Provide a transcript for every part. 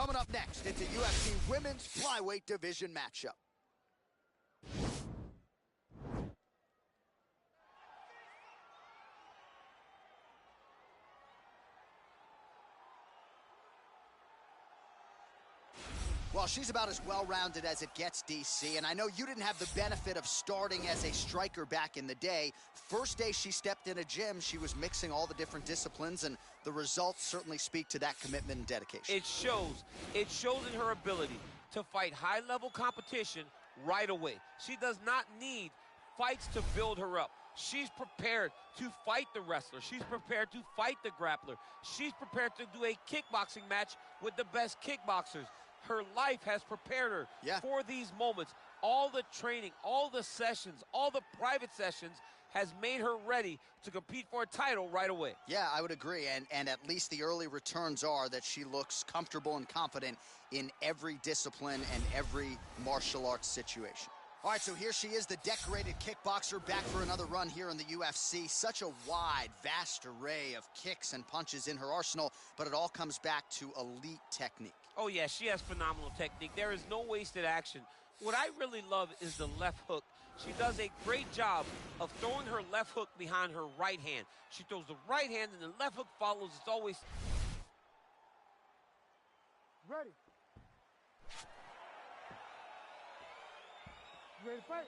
Coming up next, it's a UFC Women's Flyweight Division matchup. Well, she's about as well-rounded as it gets, DC, and I know you didn't have the benefit of starting as a striker back in the day. First day she stepped in a gym, she was mixing all the different disciplines, and the results certainly speak to that commitment and dedication. It shows. It shows in her ability to fight high-level competition right away. She does not need fights to build her up. She's prepared to fight the wrestler. She's prepared to fight the grappler. She's prepared to do a kickboxing match with the best kickboxers. Her life has prepared her for these moments. All the training, all the sessions, all the private sessions has made her ready to compete for a title right away. Yeah, I would agree, and at least the early returns are that she looks comfortable and confident in every discipline and every martial arts situation. All right, so here she is, the decorated kickboxer, back for another run here in the UFC. Such a wide, vast array of kicks and punches in her arsenal, but it all comes back to elite technique. Oh, yeah, she has phenomenal technique. There is no wasted action. What I really love is the left hook. She does a great job of throwing her left hook behind her right hand. She throws the right hand and the left hook follows. It's always... Ready. Ready to fight?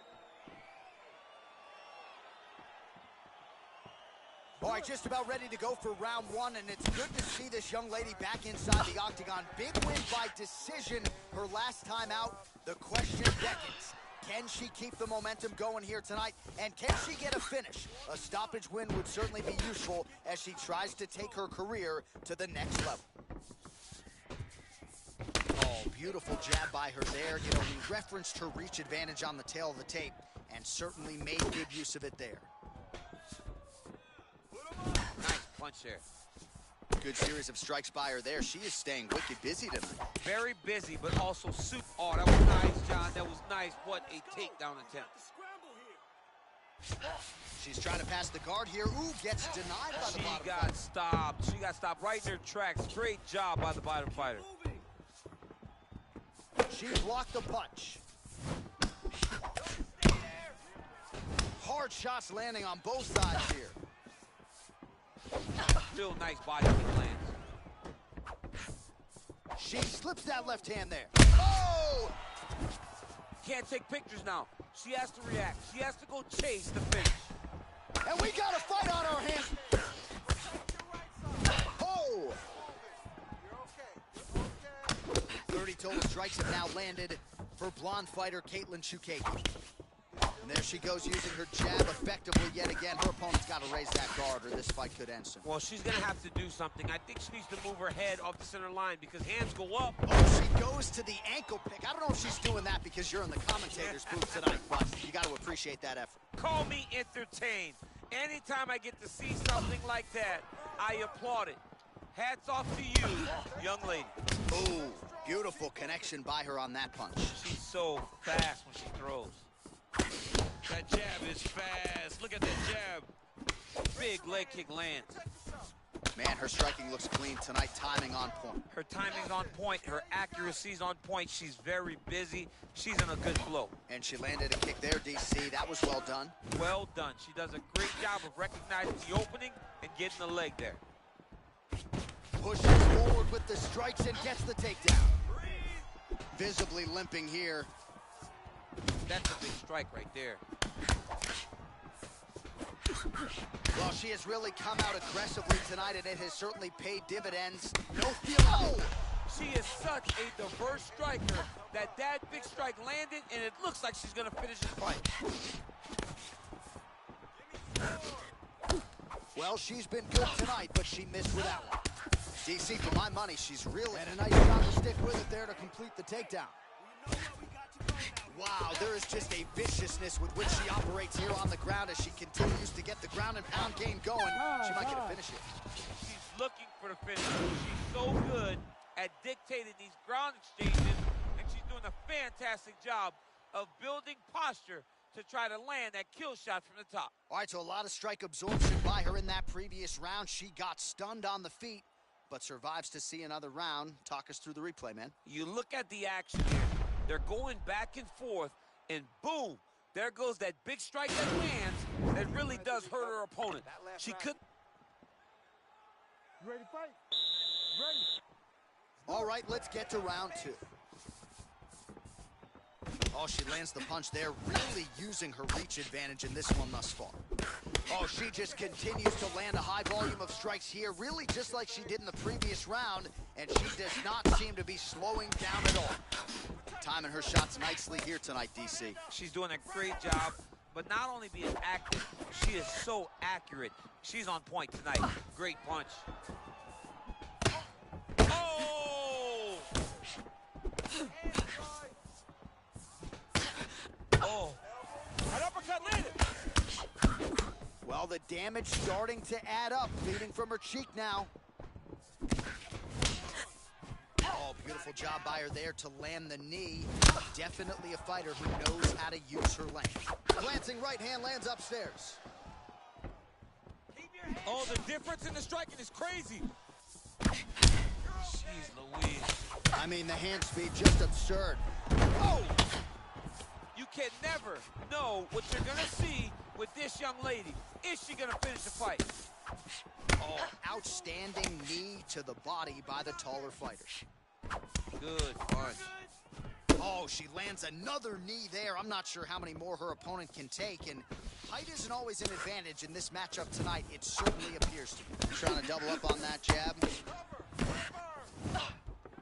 All right, just about ready to go for round one, and it's good to see this young lady back inside the octagon. Big win by decision her last time out. The question beckons. Can she keep the momentum going here tonight, and can she get a finish? A stoppage win would certainly be useful as she tries to take her career to the next level. Oh, beautiful jab by her there. You know, we referenced her reach advantage on the tail of the tape and certainly made good use of it there. Nice punch there. Good series of strikes by her there. She is staying wicked busy tonight. Very busy, but also super. Oh, that was nice, John. That was nice. What a takedown attempt. She's trying to pass the guard here. Ooh, gets denied by the bottom fighter. She got stopped. She got stopped right in her tracks. Great job by the bottom fighter. She blocked the punch. Hard shots landing on both sides here. Still nice body kick lands. She slips that left hand there. Oh! Can't take pictures now. She has to react. She has to go chase the finish. And we got a fight on our hands. Oh! 30 total strikes have now landed for blonde fighter Katlyn Chookagian. And there she goes using her jab effectively yet again. Her opponent's got to raise that guard or this fight could end soon. Well, she's going to have to do something. I think she needs to move her head off the center line because hands go up. Oh, she goes to the ankle pick. I don't know if she's doing that because you're in the commentator's booth tonight, but you got to appreciate that effort. Call me entertained. Anytime I get to see something like that, I applaud it. Hats off to you, young lady. Ooh, beautiful connection by her on that punch. She's so fast when she throws. That jab is fast. Look at that jab. Big leg kick lands. Man, her striking looks clean tonight. Timing on point. Her timing's on point. Her accuracy's on point. She's very busy. She's in a good flow. And she landed a kick there, DC. That was well done. Well done. She does a great job of recognizing the opening and getting the leg there. Pushes forward with the strikes and gets the takedown. Visibly limping here. That's a big strike right there. Well, she has really come out aggressively tonight, and it has certainly paid dividends. No feel. Oh! She is such a diverse striker that big strike landed, and it looks like she's going to finish this fight. Well, she's been good tonight, but she missed with that one. DC, for my money, she's really... And a nice job to stick with it there to complete the takedown. Wow, there is just a viciousness with which she operates here on the ground as she continues to get the ground and pound game going. She might get a finish here. She's looking for the finish. She's so good at dictating these ground exchanges, and she's doing a fantastic job of building posture to try to land that kill shot from the top. All right, so a lot of strike absorption by her in that previous round. She got stunned on the feet. but survives to see another round. Talk us through the replay, man. You look at the action here. They're going back and forth, and boom, there goes that big strike that lands that really does hurt her opponent. She could. You ready to fight? Ready. All right, let's get to round 2. Oh, she lands the punch there, really using her reach advantage in this one thus far. Oh, she just continues to land a high volume of strikes here, really just like she did in the previous round, and she does not seem to be slowing down at all. Timing her shots nicely here tonight, DC. She's doing a great job, but not only being active, she is so accurate. She's on point tonight. Great punch. Oh! Oh. An uppercut landed. Well, the damage starting to add up, bleeding from her cheek now. Oh, beautiful job by her there to land the knee. Definitely a fighter who knows how to use her length. Glancing right hand lands upstairs. Oh, the difference in the striking is crazy. Jeez Louise. I mean, the hand speed just absurd. Oh! You can never know what you're gonna see with this young lady. Is she gonna finish the fight? Oh, outstanding knee to the body by the taller fighter. Good punch. Oh, she lands another knee there. I'm not sure how many more her opponent can take, and height isn't always an advantage in this matchup tonight. It certainly appears to be. Trying to double up on that jab.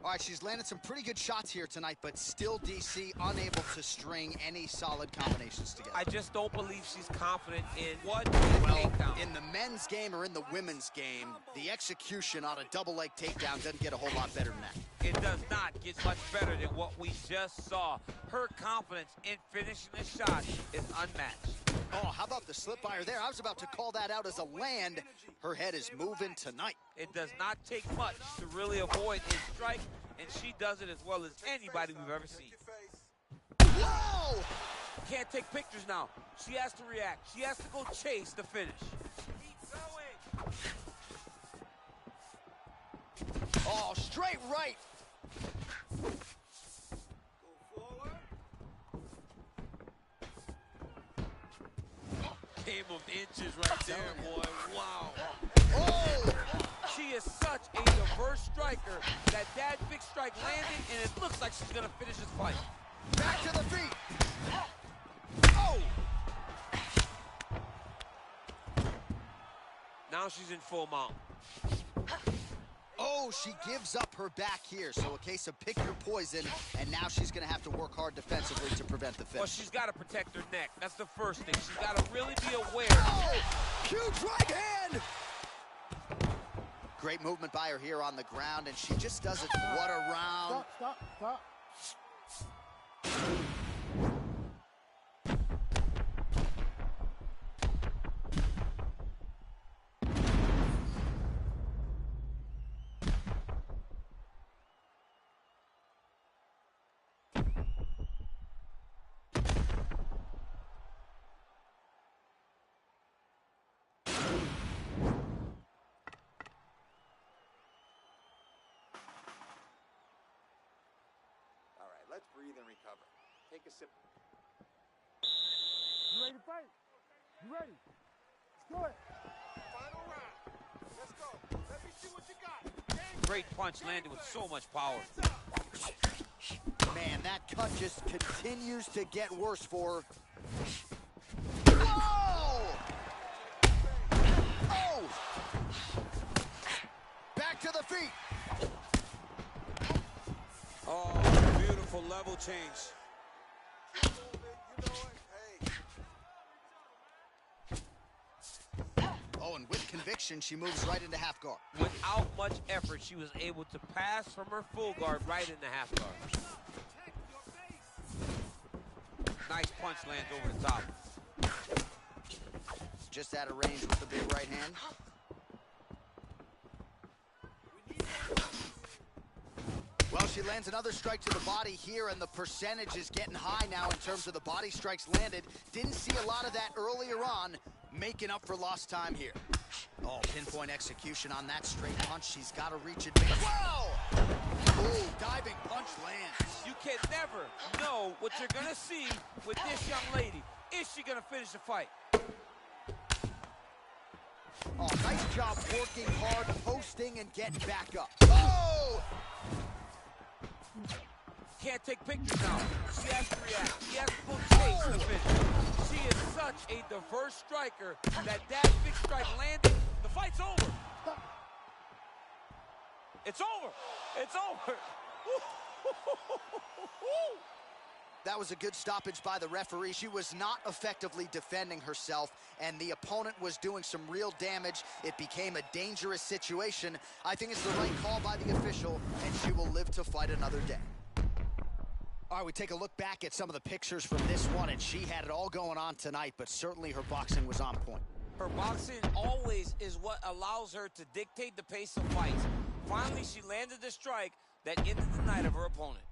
All right, she's landed some pretty good shots here tonight, but still, DC, unable to string any solid combinations together. I just don't believe she's confident in what Well, takedown. in the men's game or in the women's game, the execution on a double leg takedown doesn't get a whole lot better than that. It does not get much better than what we just saw. Her confidence in finishing the shot is unmatched. Oh, how about the slip by her there? I was about to call that out as a land. Her head is moving tonight. It does not take much to really avoid a strike, and she does it as well as anybody we've ever seen. Whoa! Can't take pictures now. She has to react. She has to go chase the finish. Oh, straight right. Game of inches right there, boy. Wow. Oh! She is such a diverse striker that big strike landed, and it looks like she's gonna finish this fight. Back to the feet. Oh! Now she's in full mount. Oh, she gives up her back here. So a case of pick your poison, and now she's going to have to work hard defensively to prevent the finish. Well, she's got to protect her neck. That's the first thing. She's got to really be aware. Oh! Huge right hand! Great movement by her here on the ground, and she just does it. What a round. Stop. Let's breathe and recover. Take a sip. You ready to fight? You ready? Let's do it. Final round. Let's go. Let me see what you got. Great punch landed with so much power. Man, that cut just continues to get worse for her. Oh! Oh! Back to the feet. Oh, beautiful level change. Oh, and with conviction, she moves right into half guard. Without much effort, she was able to pass from her full guard right into half guard. Nice punch lands over the top. Just out of range with the big right hand. Well, she lands another strike to the body here, and the percentage is getting high now in terms of the body strikes landed. Didn't see a lot of that earlier on, making up for lost time here. Oh, pinpoint execution on that straight punch. She's got to reach it. Whoa! Ooh, diving punch lands. You can never know what you're going to see with this young lady. Is she going to finish the fight? Oh, nice job working hard, posting, and getting back up. Oh! Can't take pictures now. She has to react. She has to go chase the finish. She is such a diverse striker that big strike landed. The fight's over. It's over. It's over. That was a good stoppage by the referee. She was not effectively defending herself, and the opponent was doing some real damage. It became a dangerous situation. I think it's the right call by the official, and she will live to fight another day. All right, we take a look back at some of the pictures from this one, and she had it all going on tonight, but certainly her boxing was on point. Her boxing always is what allows her to dictate the pace of fights. Finally, she landed the strike that ended the night of her opponent.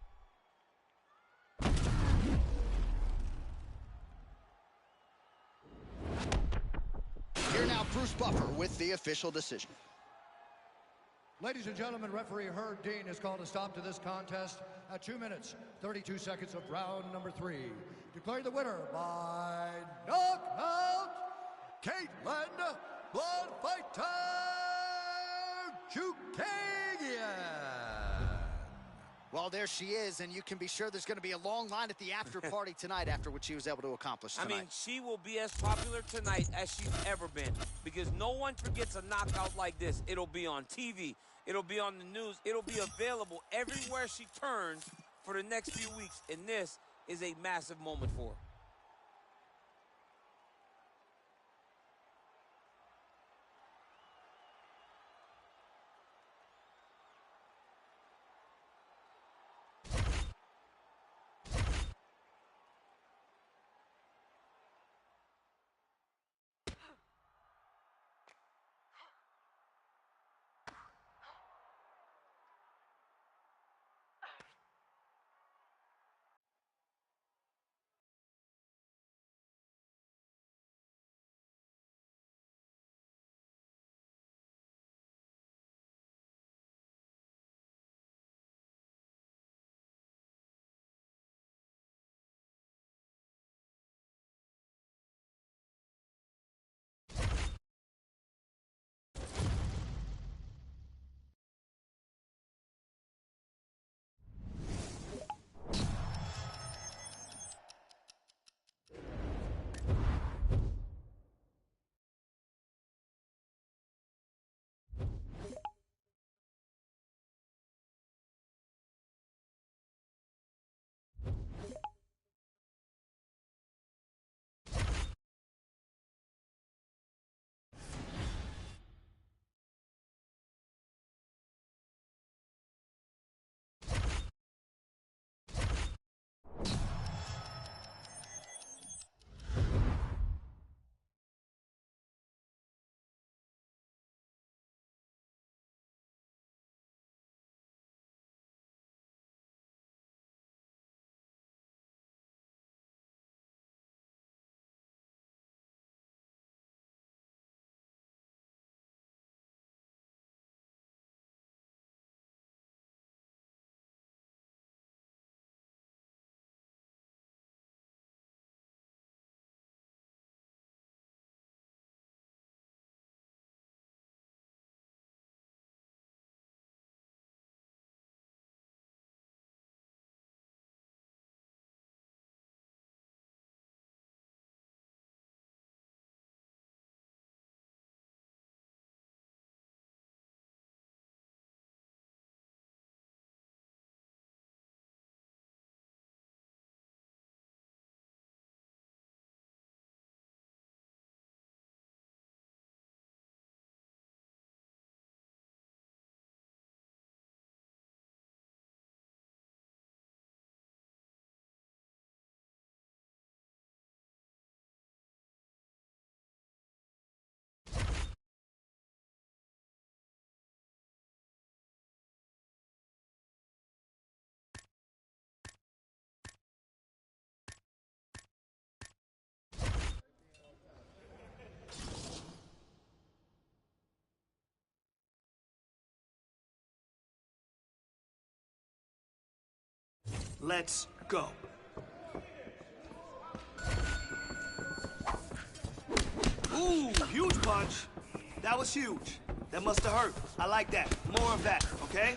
Here now, Bruce Buffer with the official decision. Ladies and gentlemen, referee Herb Dean has called a stop to this contest at 2 minutes, 32 seconds of round number 3. Declaring the winner by knockout, Caitlin Blood Fighter Chookagian. Well, there she is, and you can be sure there's going to be a long line at the after party tonight after what she was able to accomplish tonight. I mean, she will be as popular tonight as she's ever been because no one forgets a knockout like this. It'll be on TV. It'll be on the news. It'll be available everywhere she turns for the next few weeks, and this is a massive moment for her. Let's go. Ooh, huge punch. That was huge. That must have hurt. I like that. More of that, okay?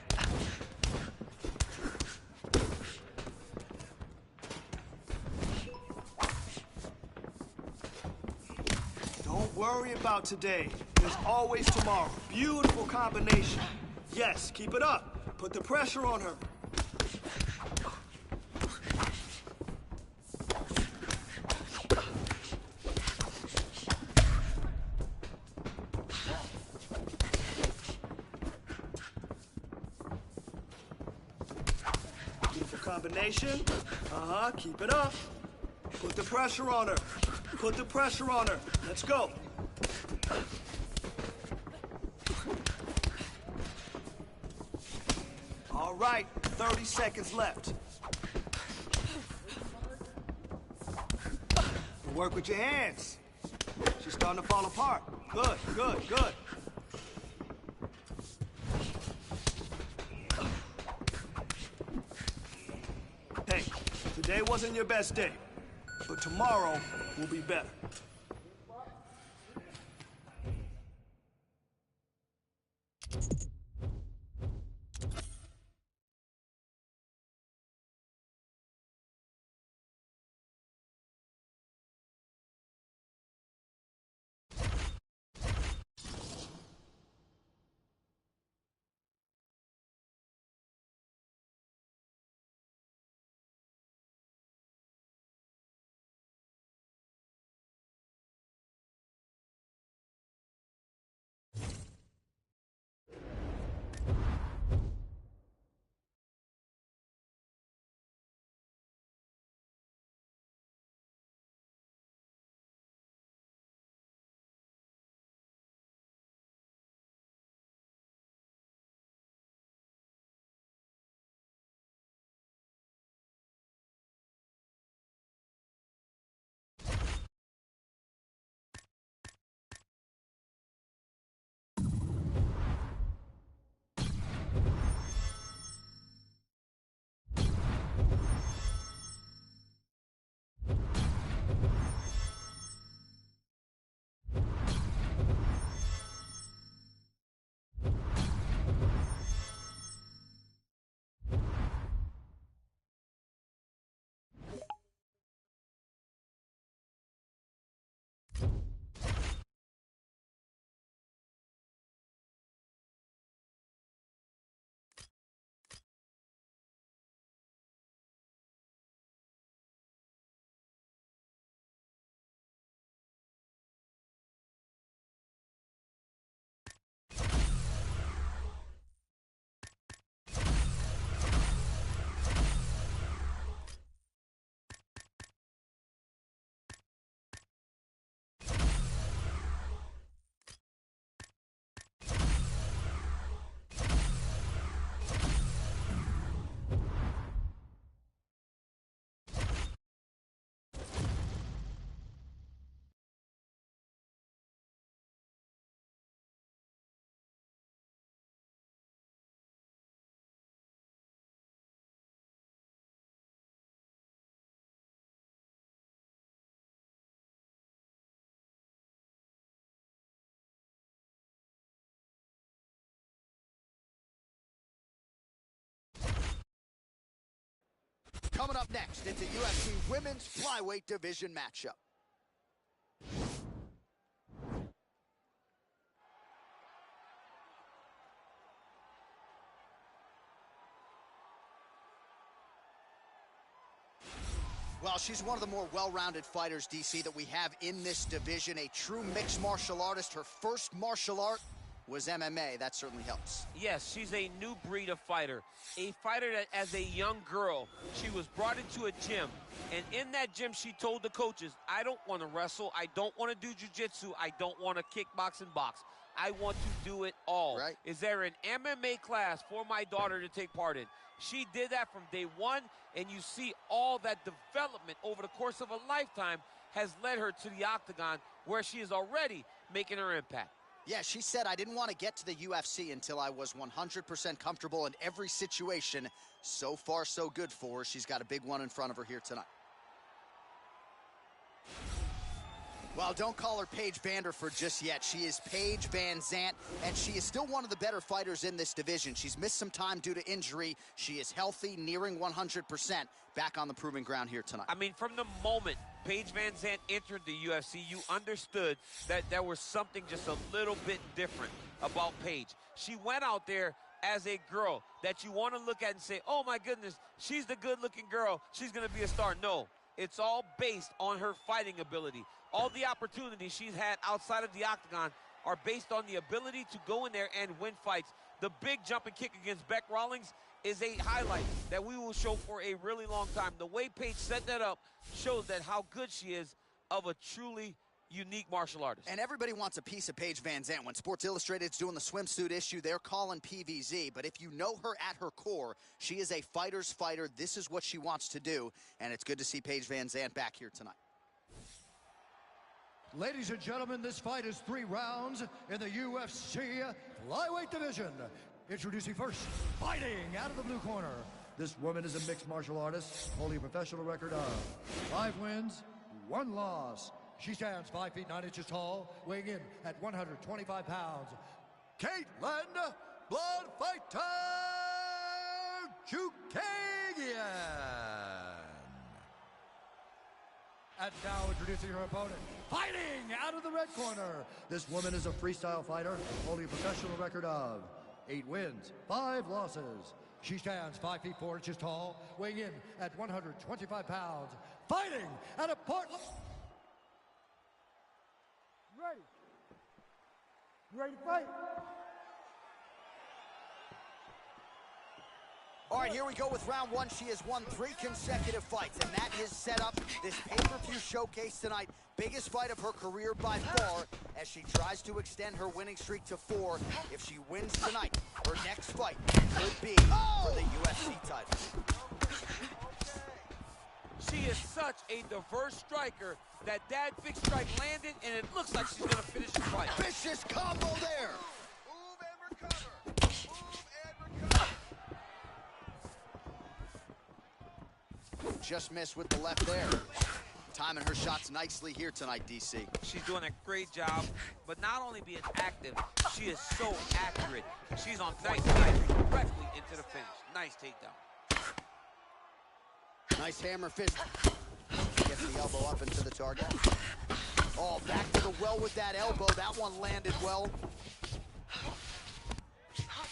Don't worry about today. There's always tomorrow. Beautiful combination. Yes, keep it up. Put the pressure on her. Beautiful combination. Keep it up. Put the pressure on her. Put the pressure on her. Let's go. All right, 30 seconds left. Work with your hands. She's starting to fall apart. Good, good, good. Hey, today wasn't your best day, but tomorrow will be better. Coming up next, it's a UFC Women's Flyweight Division matchup. Well, she's one of the more well-rounded fighters, DC, that we have in this division. A true mixed martial artist. Her first martial art was MMA. That certainly helps. Yes, she's a new breed of fighter. A fighter that, as a young girl, she was brought into a gym. And in that gym, she told the coaches, I don't want to wrestle. I don't want to do jiu-jitsu. I don't want to kickbox and box. I want to do it all. Right. Is there an MMA class for my daughter to take part in? She did that from day one, and you see all that development over the course of a lifetime has led her to the octagon, where she is already making her impact. Yeah, she said, I didn't want to get to the UFC until I was 100% comfortable in every situation. So far, so good for her. She's got a big one in front of her here tonight. Well, don't call her Paige Vanderford just yet. She is Paige Van Zant, and she is still one of the better fighters in this division. She's missed some time due to injury. She is healthy, nearing 100%, back on the proving ground here tonight. I mean, from the moment Paige Van Zant entered the UFC, you understood that there was something just a little bit different about Paige. She went out there as a girl that you want to look at and say, oh my goodness, she's the good-looking girl. She's going to be a star. No, it's all based on her fighting ability. All the opportunities she's had outside of the octagon are based on the ability to go in there and win fights. The big jumping kick against Bec Rawlings is a highlight that we will show for a really long time. The way Paige set that up shows that how good she is of a truly unique martial artist. And everybody wants a piece of Paige Van Zant. When Sports Illustrated's doing the swimsuit issue, they're calling PVZ. But if you know her at her core, she is a fighter's fighter. This is what she wants to do, and it's good to see Paige Van Zant back here tonight. Ladies and gentlemen, this fight is 3 rounds in the UFC flyweight division. Introducing first, fighting out of the blue corner. This woman is a mixed martial artist, holding a professional record of 5 wins, 1 loss. She stands 5 feet 9 inches tall, weighing in at 125 pounds. Caitlin Blood Fighter Chookagian. And now introducing her opponent, fighting out of the red corner. This woman is a freestyle fighter, holding a professional record of 8 wins, 5 losses. She stands 5 feet 4 inches tall, weighing in at 125 pounds. Fighting out of Portland. Ready? You ready to fight? All right, here we go with round 1. She has won 3 consecutive fights, and that has set up this pay-per-view showcase tonight. Biggest fight of her career by far, as she tries to extend her winning streak to 4. If she wins tonight, her next fight could be for the UFC title. She is such a diverse striker that fixed strike landed, and it looks like she's going to finish the fight. Vicious combo there. Move and recover. Move and recover. Just missed with the left there. Timing her shots nicely here tonight, DC. She's doing a great job, but not only being active, she is so accurate. She's on point directly into the finish. Nice takedown. Nice hammer fist. Gets the elbow up into the target. Oh, back to the well with that elbow. That one landed well.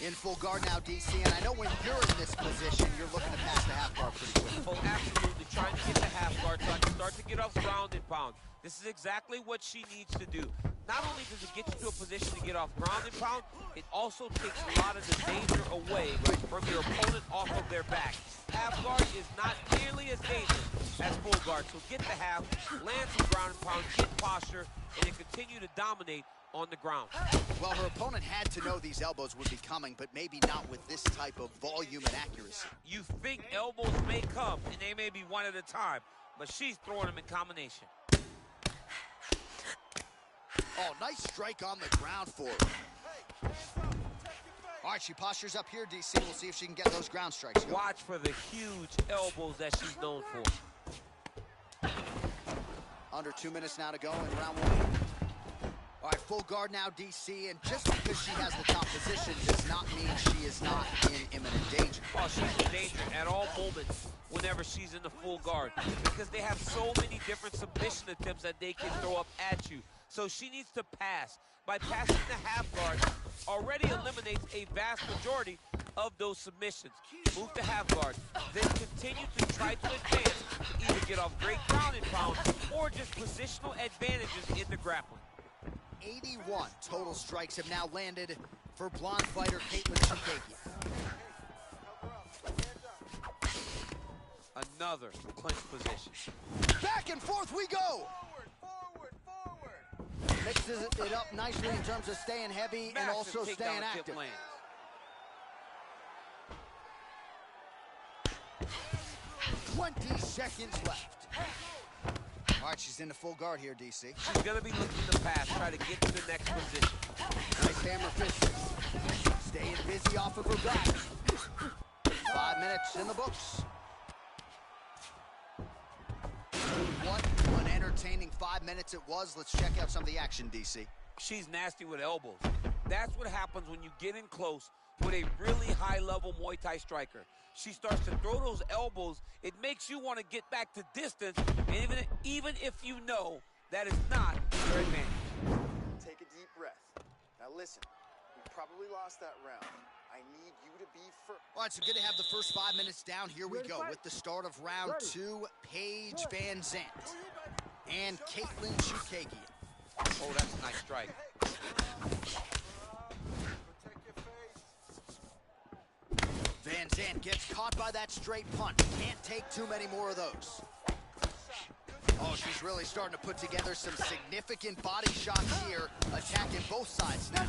In full guard now, DC, and I know when you're in this position, you're looking to pass the half guard pretty quick. Oh, absolutely. Trying to get the half guard so I can start to get off ground and pound. This is exactly what she needs to do. Not only does it get you to a position to get off ground and pound, it also takes a lot of the danger away from your opponent off of their back. Half guard is not nearly as dangerous as full guard, so get the half, land some ground and pound, get posture, and then continue to dominate on the ground. Well, her opponent had to know these elbows would be coming, but maybe not with this type of volume and accuracy. You think elbows may come, and they may be one at a time, but she's throwing them in combination. Oh, nice strike on the ground for her. All right, she postures up here, DC. We'll see if she can get those ground strikes going. Watch for the huge elbows that she's known for. Under 2 minutes now to go in round 1. All right, full guard now, DC, and just because she has the top position does not mean she is not in imminent danger. Oh, she's in danger at all moments whenever she's in the full guard because they have so many different submission attempts that they can throw up at you. So she needs to pass. By passing the half guard, already eliminates a vast majority of those submissions. Move to half guard, then continue to try to advance, either get off great ground and pound or just positional advantages in the grappling. 81 total strikes have now landed for blonde fighter Caitlin Chookagian. Another clinch position. Back and forth we go! Forward, forward. Mixes it up nicely in terms of staying heavy and also Massive staying takedown active. tip lands. 20 seconds left. All All right, she's into full guard here, DC. She's gonna be looking to pass, try to get to the next position. Nice hammer fist. Staying busy off of her back. 5 minutes in the books. What an entertaining 5 minutes it was. Let's check out some of the action, DC. She's nasty with elbows. That's what happens when you get in close with a really high-level Muay Thai striker. She starts to throw those elbows. It makes you want to get back to distance, and even if you know that is not your advantage. Take a deep breath. Now listen, we probably lost that round. I need you to be firm. All right, so good to have the first 5 minutes down. Here we go with the start of round 2. Paige Van Zandt and Katlyn Chookagian. Oh, that's a nice strike. Protect your face. Van Zandt gets caught by that straight punch. Can't take too many more of those. Oh, she's really starting to put together some significant body shots here, attacking both sides now.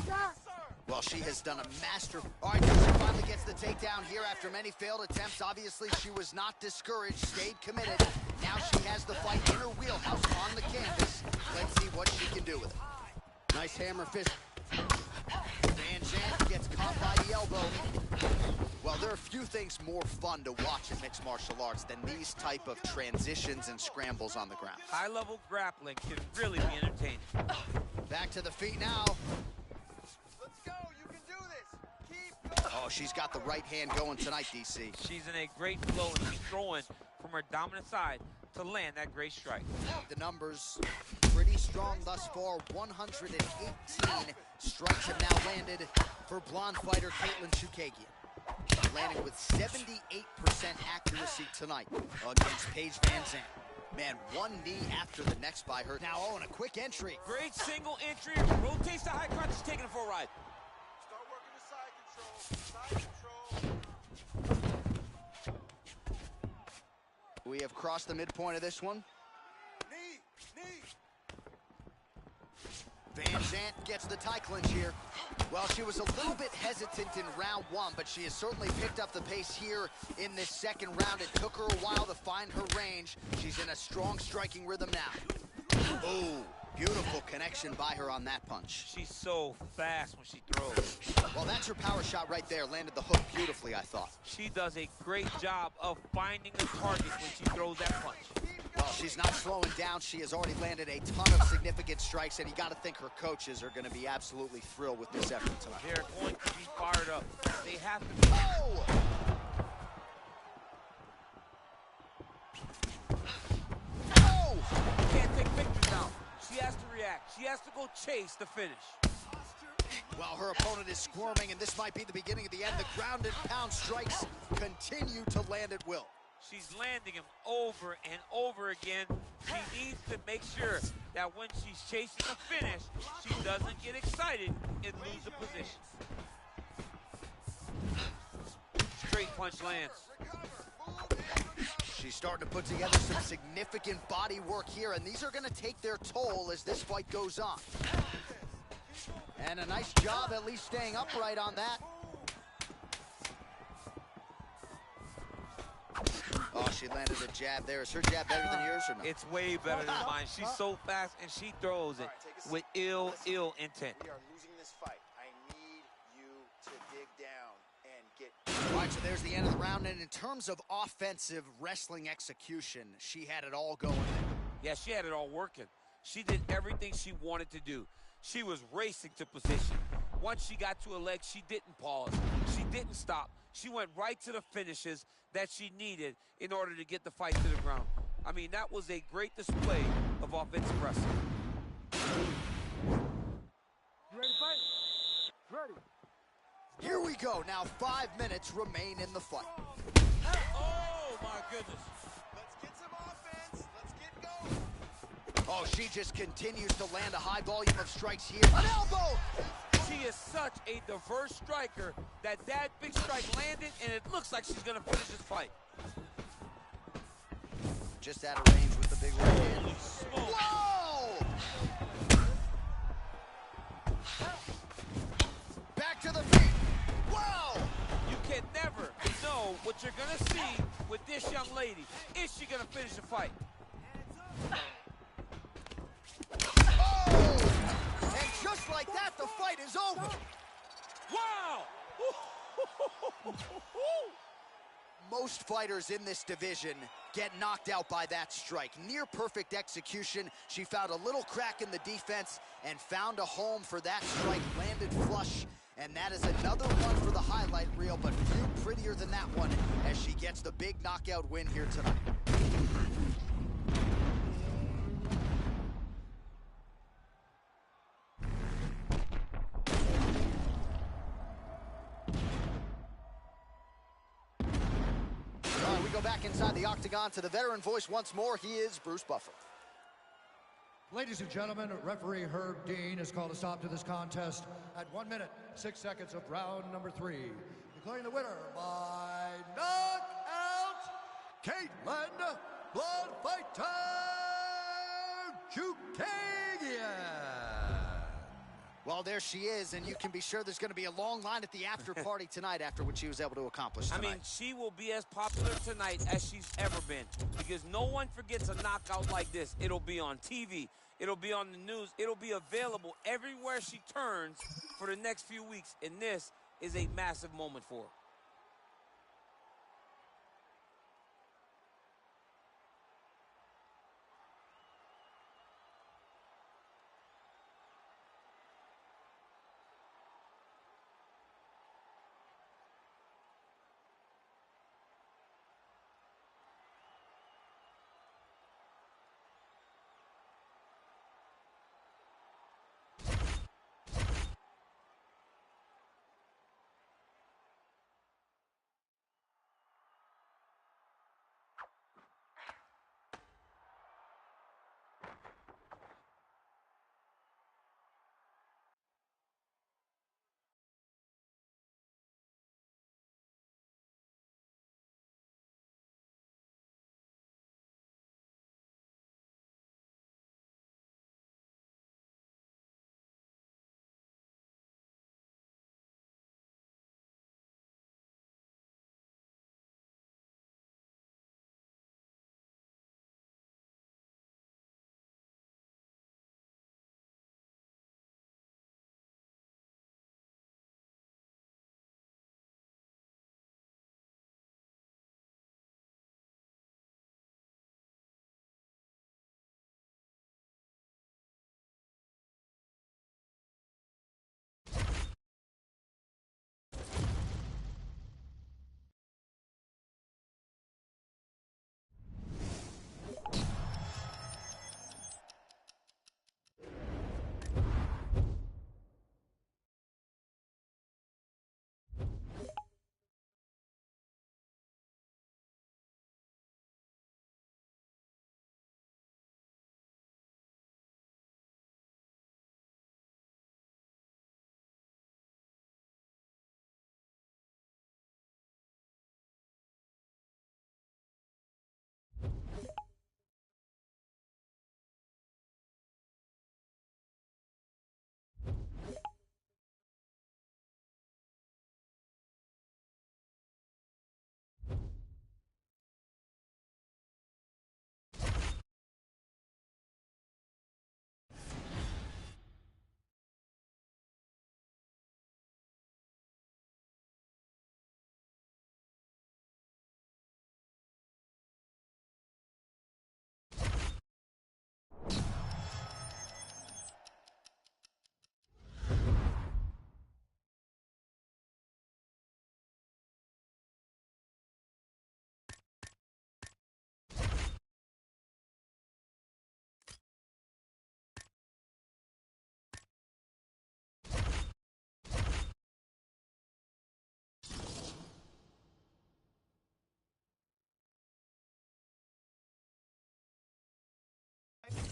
Well, she has done a master. All right, she finally gets the takedown here after many failed attempts. Obviously, she was not discouraged, stayed committed. Now she has the fight in her wheelhouse on the canvas. Let's see what she can do with it. Nice hammer fist. Van Zandt gets caught by the elbow. Well, there are few things more fun to watch in mixed martial arts than these type of transitions and scrambles on the ground. High-level grappling can really be entertaining. Back to the feet now. Let's go. You can do this. Keep going. Oh, she's got the right hand going tonight, DC. She's in a great flow, and she's throwing from her dominant side to land that great strike. The numbers pretty strong thus far. 118 strikes have now landed for blonde fighter Katlyn Chookagian. Landing with 78% accuracy tonight against Paige Van Zandt. Man, one knee after the next by her. Now, oh, and a quick entry. Great single entry, rotates the high crunch, taking it for a ride. Start working the side control. Side control. We have crossed the midpoint of this one. Knee. Van Zandt gets the tie clinch here. Well, she was a little bit hesitant in round 1, but she has certainly picked up the pace here in this second round. It took her a while to find her range. She's in a strong striking rhythm now. Oh, beautiful connection by her on that punch. She's so fast when she throws. Well, that's her power shot right there. Landed the hook beautifully, I thought. She does a great job of finding the target when she throws that punch. Well, she's not slowing down. She has already landed a ton of significant strikes, and you got to think her coaches are going to be absolutely thrilled with this effort tonight. They're going to be fired up. They have to be. Oh! Oh! Can't take pictures now. She has to react. She has to go chase the finish. Well, her opponent is squirming, and this might be the beginning of the end. The ground and pound strikes continue to land at will. She's landing him over and over again. She needs to make sure that when she's chasing the finish, she doesn't get excited and lose the position. Straight punch lands. She's starting to put together some significant body work here, and these are going to take their toll as this fight goes on. And a nice job at least staying upright on that. Oh, she landed a jab there. Is her jab better than yours or not? It's way better than mine. She's so fast and she throws it with ill intent. We are losing this fight. I need you to dig down and get. All right, so there's the end of the round, and in terms of offensive wrestling execution, she had it all going there. Yeah, she had it all working. She did everything she wanted to do. She was racing to position. Once she got to a leg, she didn't pause. She didn't stop. She went right to the finishes that she needed in order to get the fight to the ground. I mean, that was a great display of offensive wrestling. You ready to fight? Ready. Here we go. Now 5 minutes remain in the fight. Oh, my goodness. Let's get some offense. Let's get going. Oh, she just continues to land a high volume of strikes here. An elbow! She is such a diverse striker that big strike landed, and it looks like she's going to finish this fight. Just out of range with the big right hand. Holy smoke. Whoa! Back to the feet. Whoa! You can never know what you're going to see with this young lady. Is she going to finish the fight? And just like that, the fight is over. Wow! Most fighters in this division get knocked out by that strike. Near perfect execution. She found a little crack in the defense and found a home for that strike. Landed flush, and that is another one for the highlight reel, but few prettier than that one as she gets the big knockout win here tonight. Back inside the octagon to the veteran voice once more. He is Bruce Buffer. Ladies and gentlemen, referee Herb Dean has called a stop to this contest at 1 minute, 6 seconds of round number 3. Declaring the winner by knockout, Caitlin Blood Fighter Chookagian. Well, there she is, and you can be sure there's going to be a long line at the after party tonight after what she was able to accomplish tonight. I mean, she will be as popular tonight as she's ever been because no one forgets a knockout like this. It'll be on TV. It'll be on the news. It'll be available everywhere she turns for the next few weeks, and this is a massive moment for her.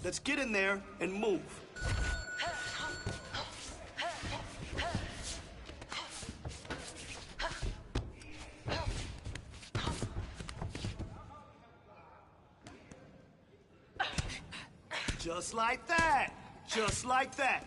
Let's get in there and move. Just like that. Just like that.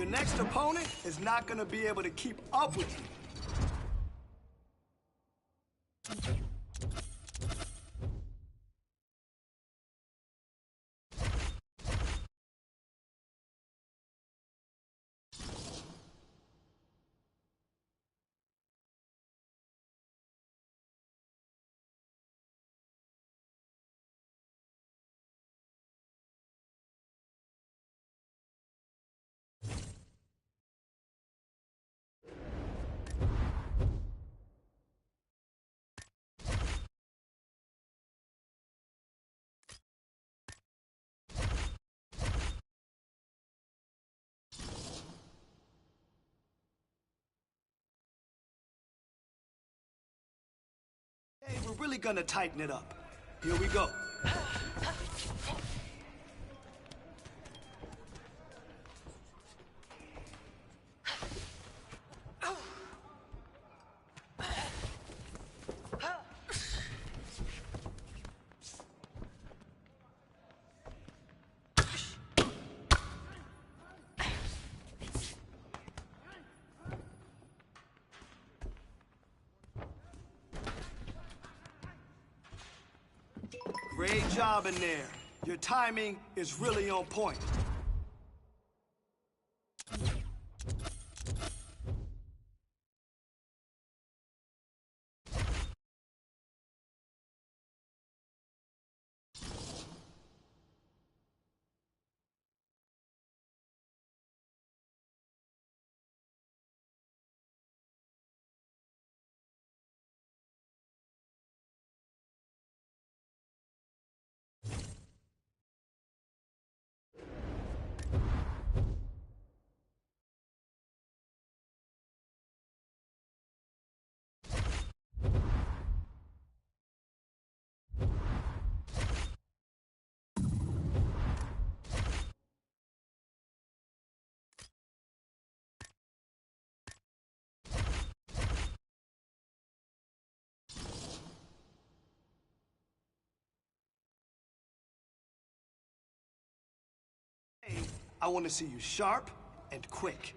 Your next opponent is not gonna be able to keep up with you. Hey, we're really gonna tighten it up. Here we go. Great job in there. Your timing is really on point. I want to see you sharp and quick.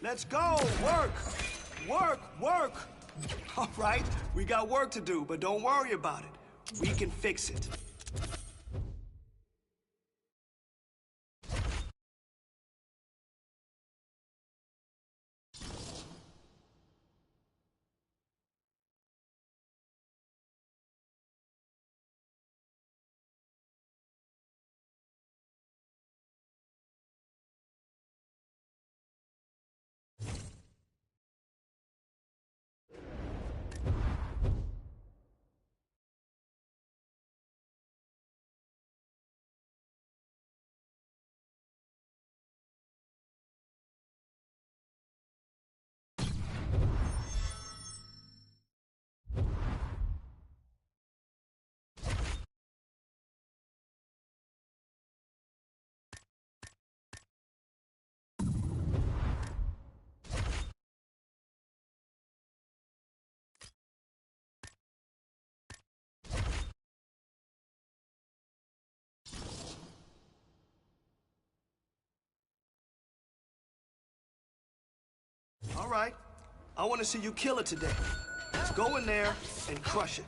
Let's go! Work! Work! Work! All right, we got work to do, but don't worry about it. We can fix it. All right, I want to see you kill it today. Let's go in there and crush it.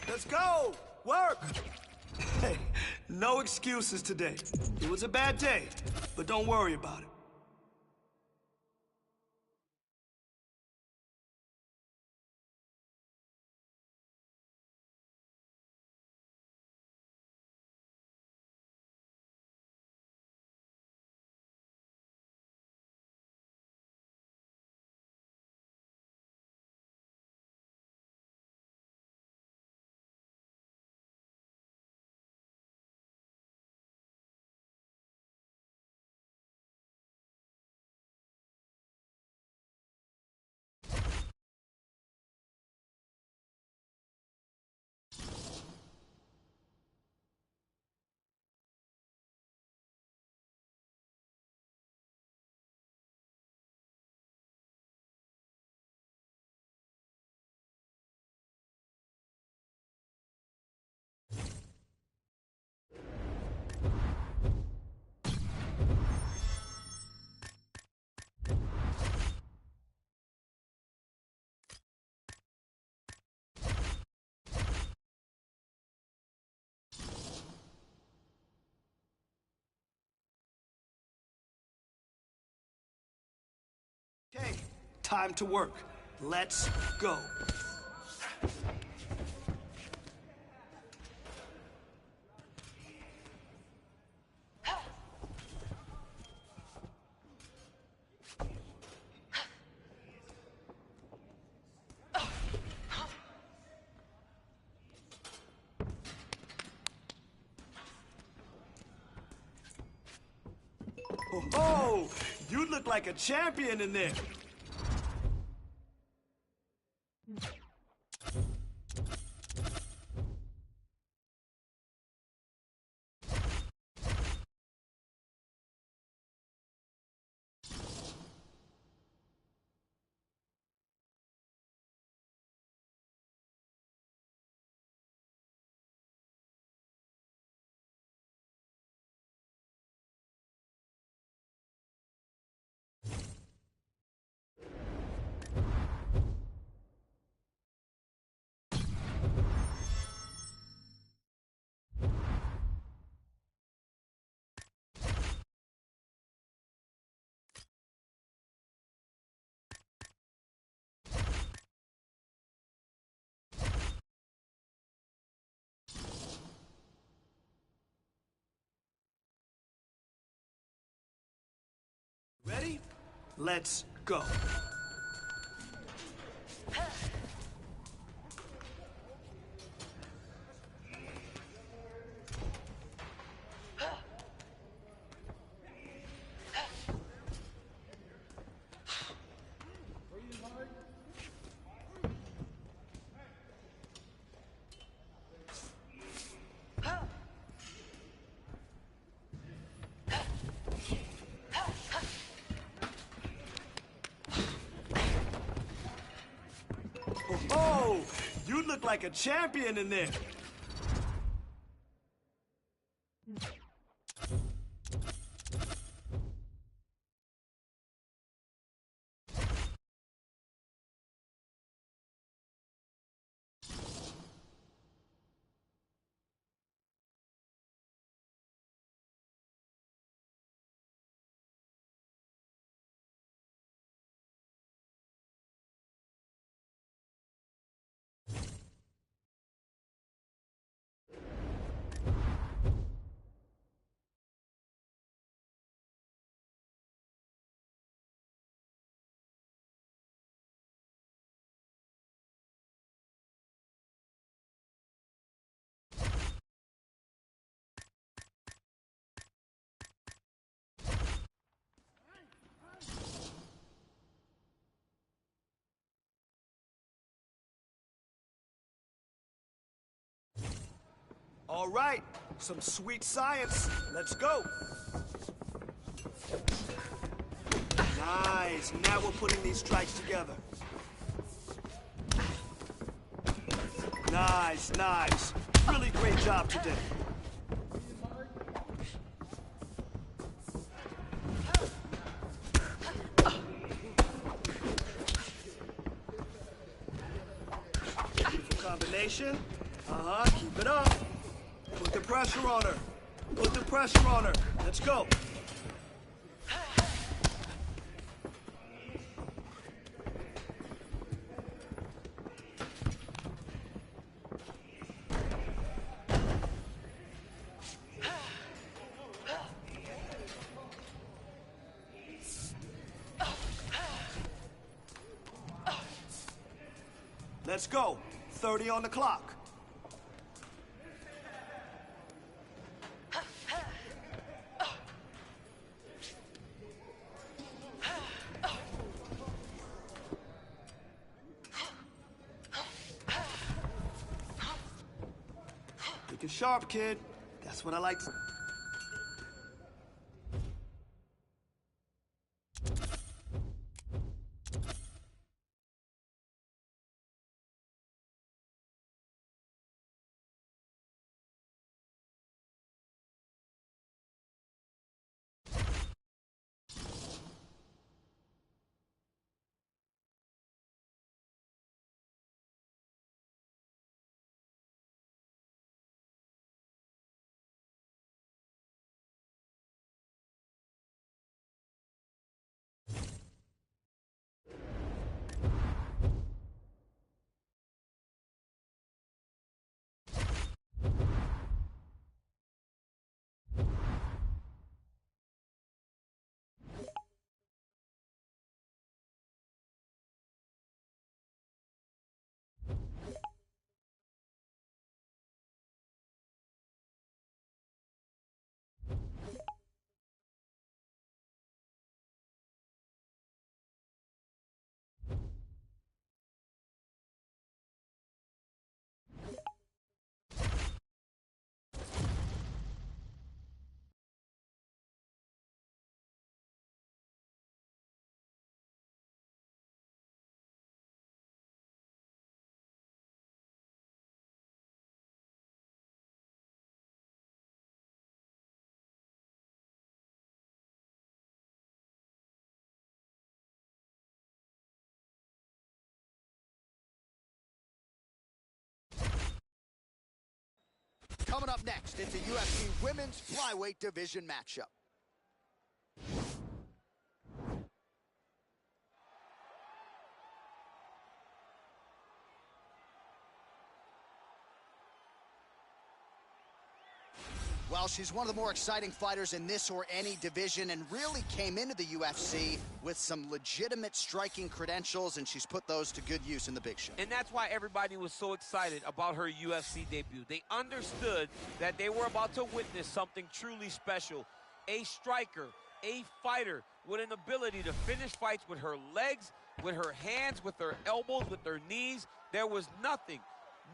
Let's go! Work! Hey, no excuses today. It was a bad day, but don't worry about it. Time to work. Let's go. Oh, you look like a champion in there. Ready? Let's go. Oh, you look like a champion in there. All right, some sweet science. Let's go. Nice. Now we're putting these strikes together. Nice, nice. Really great job today. Beautiful combination. Keep it up. Put the pressure on her. Put the pressure on her. Let's go. Let's go. 30 on the clock. Looking sharp, kid. That's what I like to... Coming up next, it's a UFC Women's Flyweight Division matchup. Well, she's one of the more exciting fighters in this or any division and really came into the UFC with some legitimate striking credentials, and she's put those to good use in the Big Show. And that's why everybody was so excited about her UFC debut. They understood that they were about to witness something truly special. A striker, a fighter with an ability to finish fights with her legs, with her hands, with her elbows, with her knees. There was nothing,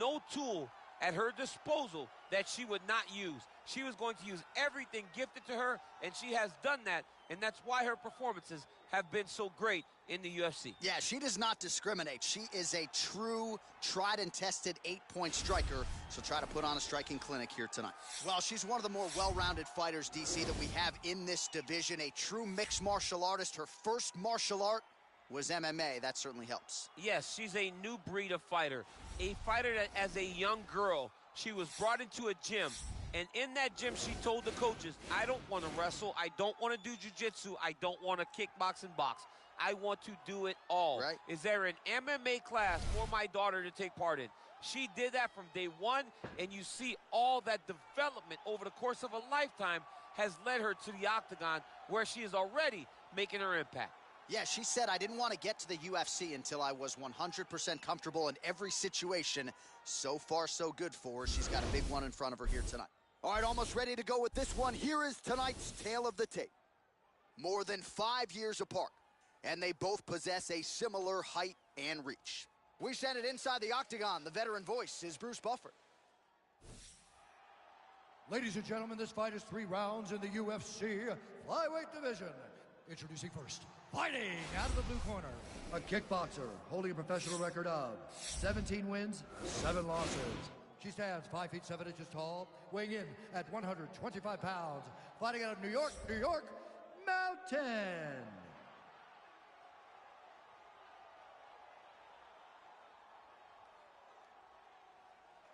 no tool at her disposal that she would not use. She was going to use everything gifted to her, and she has done that, and that's why her performances have been so great in the UFC. Yeah, she does not discriminate. She is a true, tried and tested 8-point striker. She'll try to put on a striking clinic here tonight. Well, she's one of the more well-rounded fighters, DC, that we have in this division. A true mixed martial artist. Her first martial art was MMA. That certainly helps. Yes, she's a new breed of fighter. A fighter that, as a young girl, she was brought into a gym. And in that gym, she told the coaches, I don't want to wrestle. I don't want to do jiu-jitsu. I don't want to kickbox and box. I want to do it all. Right. Is there an MMA class for my daughter to take part in? She did that from day one, and you see all that development over the course of a lifetime has led her to the octagon, where she is already making her impact. Yeah, she said, I didn't want to get to the UFC until I was 100% comfortable in every situation. So far, so good for her. She's got a big one in front of her here tonight. All right, almost ready to go with this one. Here is tonight's tale of the tape. More than 5 years apart, and they both possess a similar height and reach. We send it inside the octagon. The veteran voice is Bruce Buffer. Ladies and gentlemen, this fight is 3 rounds in the UFC Flyweight Division. Introducing first, fighting out of the blue corner, a kickboxer holding a professional record of 17 wins, 7 losses. She stands 5 feet 7 inches tall, weighing in at 125 pounds, fighting out of New York, Mountain.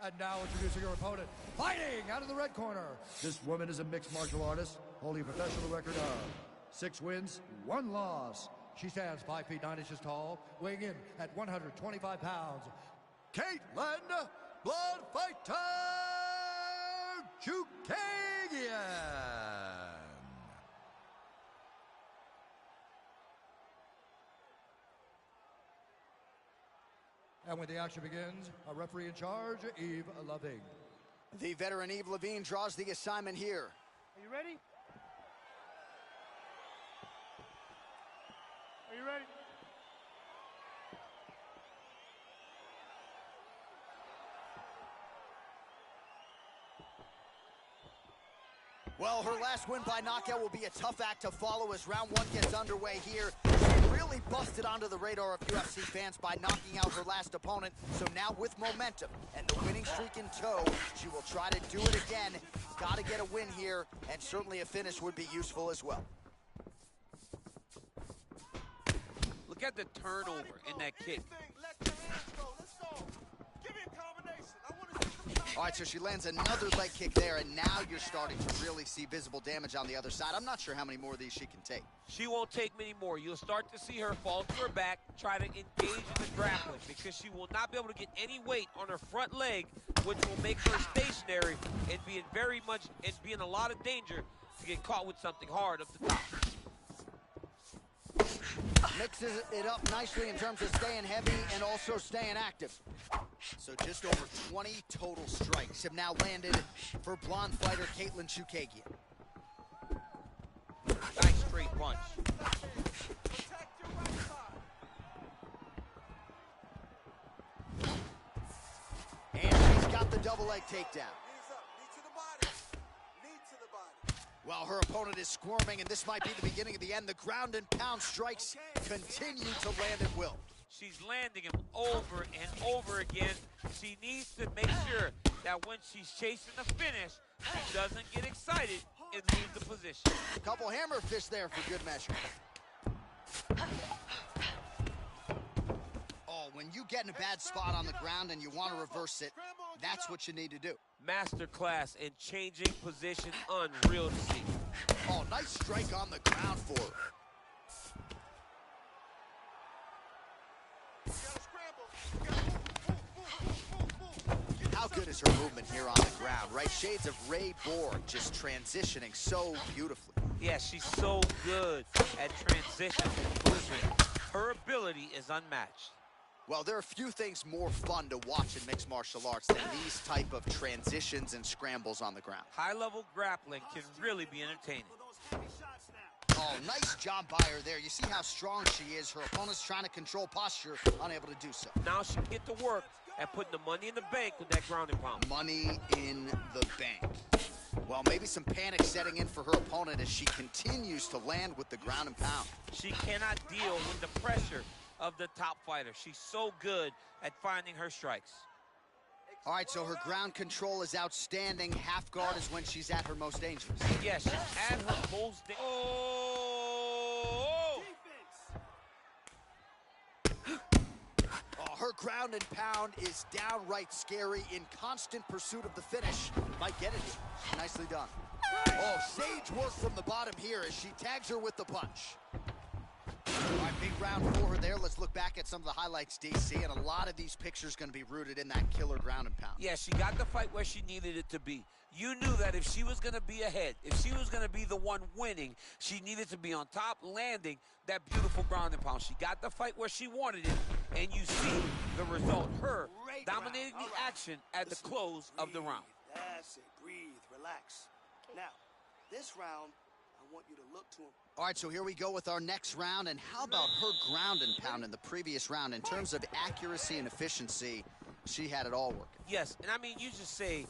And now introducing her opponent, fighting out of the red corner. This woman is a mixed martial artist, holding a professional record of 6 wins, 1 loss. She stands 5 feet 9 inches tall, weighing in at 125 pounds. Caitlin Blood Fighter Chookagian. And when the action begins, a referee in charge, Yves Lavigne. The veteran Yves Lavigne draws the assignment here. Are you ready? Are you ready? Well, her last win by knockout will be a tough act to follow as round 1 gets underway here. She really busted onto the radar of UFC fans by knocking out her last opponent. So now with momentum and the winning streak in tow, she will try to do it again. Got to get a win here, and certainly a finish would be useful as well. Look at the turnover in that kick. All right, so she lands another leg kick there, and now you're starting to really see visible damage on the other side. I'm not sure how many more of these she can take. She won't take many more. You'll start to see her fall to her back, try to engage in the grappling, because she will not be able to get any weight on her front leg, which will make her stationary and be in a lot of danger to get caught with something hard up the top. Mixes it up nicely in terms of staying heavy and also staying active. So just over 20 total strikes have now landed for blonde fighter Caitlin Chookagian. Nice straight punch. And she's got the double leg takedown. Well, her opponent is squirming, and this might be the beginning of the end. The ground and pound strikes continue to land at will. She's landing him over and over again. She needs to make sure that when she's chasing the finish, she doesn't get excited and leave the position. A couple hammer fists there for good measure. Oh, when you get in a bad spot on the ground and you want to reverse it, That's what you need to do. Masterclass in changing position, unreal to see. Oh, nice strike on the ground for her. How good is her movement here on the ground, right? Shades of Ray Borg, just transitioning so beautifully. Yeah, she's so good at transition and movement. Her ability is unmatched. Well, there are few things more fun to watch in mixed martial arts than these type of transitions and scrambles on the ground. High-level grappling can really be entertaining. Oh, nice job by her there. You see how strong she is. Her opponent's trying to control posture, unable to do so. Now she can get to work at putting the money in the bank with that ground and pound. Money in the bank. Well, maybe some panic setting in for her opponent as she continues to land with the ground and pound. She cannot deal with the pressure of the top fighter. She's so good at finding her strikes. All right, so her ground control is outstanding. Half guard is when she's at her most dangerous. Yes, she's at her most Her ground and pound is downright scary, in constant pursuit of the finish. Might get it here. Nicely done. Oh, sage work from the bottom here as she tags her with the punch. All right, big round for her there. Let's look back at some of the highlights, DC, and a lot of these pictures going to be rooted in that killer ground and pound. Yeah, she got the fight where she needed it to be. You knew that if she was going to be ahead, if she was going to be the one winning, she needed to be on top, landing that beautiful ground and pound. She got the fight where she wanted it, and you see the result. Her dominating the action at the close of the round. That's it. Breathe. Relax. Now, this round, I want you to look to him. All right, so here we go with our next round. And how about her ground and pound in the previous round? In terms of accuracy and efficiency, she had it all working. Yes, and I mean, you just say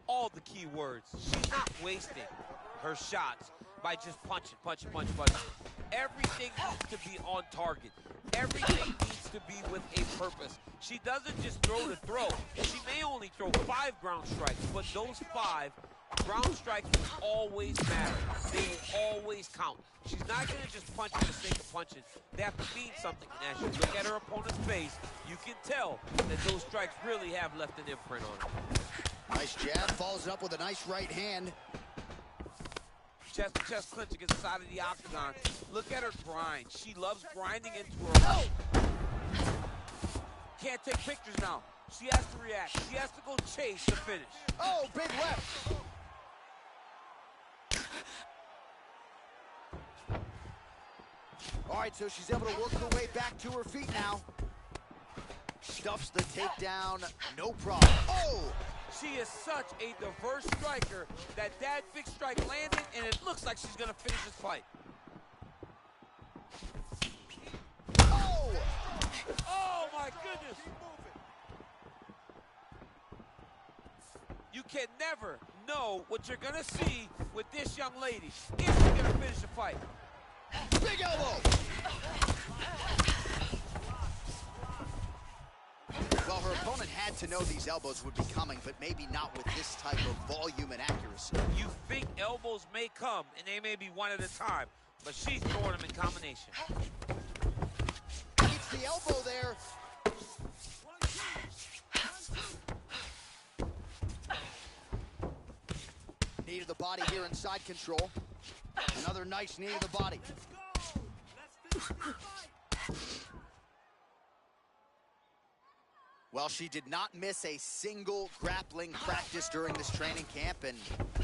all the key words. She's not wasting her shots by just punching. Everything needs to be on target. Everything needs to be with a purpose. She doesn't just throw to throw. She may only throw 5 ground strikes, but those 5 ground strikes will always matter. They will always count. She's not going to just punch for the sake of punching. They have to mean something. And as you look at her opponent's face, you can tell that those strikes really have left an imprint on her. Nice jab, follows it up with a nice right hand. Chest-to-chest clinch against the side of the octagon. Look at her grind. She loves grinding into her own. Can't take pictures now. She has to react. She has to go chase the finish. Oh, big left. All right, so she's able to work her way back to her feet now. Stuffs the takedown, no problem. Oh! She is such a diverse striker that big strike landed, and it looks like she's going to finish this fight. Oh! Oh, my goodness. You can never know what you're going to see with this young lady if she's going to finish the fight. Big elbow! Well, her opponent had to know these elbows would be coming, but maybe not with this type of volume and accuracy. You think elbows may come, and they may be one at a time, but she's throwing them in combination. Keeps the elbow there. Knee to the body here inside control. Another nice knee to the body. Well, she did not miss a single grappling practice during this training camp, and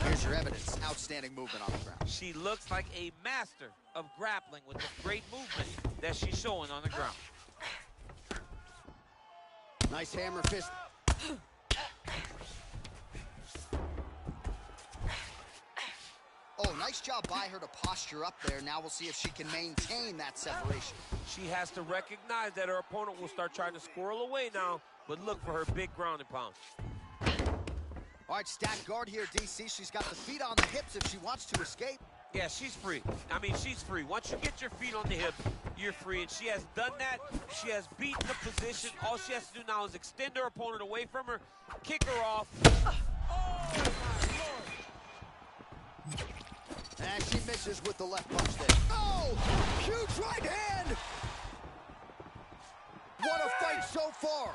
here's your evidence. Outstanding movement on the ground. She looks like a master of grappling with the great movement that she's showing on the ground. Nice hammer fist. Oh, nice job by her to posture up there. Now we'll see if she can maintain that separation. She has to recognize that her opponent will start trying to squirrel away now, but look for her big ground and pound. All right, stacked guard here, DC. She's got the feet on the hips if she wants to escape. Yeah, she's free. I mean, she's free. Once you get your feet on the hip, you're free. And she has done that. She has beaten the position. All she has to do now is extend her opponent away from her, kick her off. Oh, my Lord. And she misses with the left punch there. Oh, huge right hand. What a fight so far.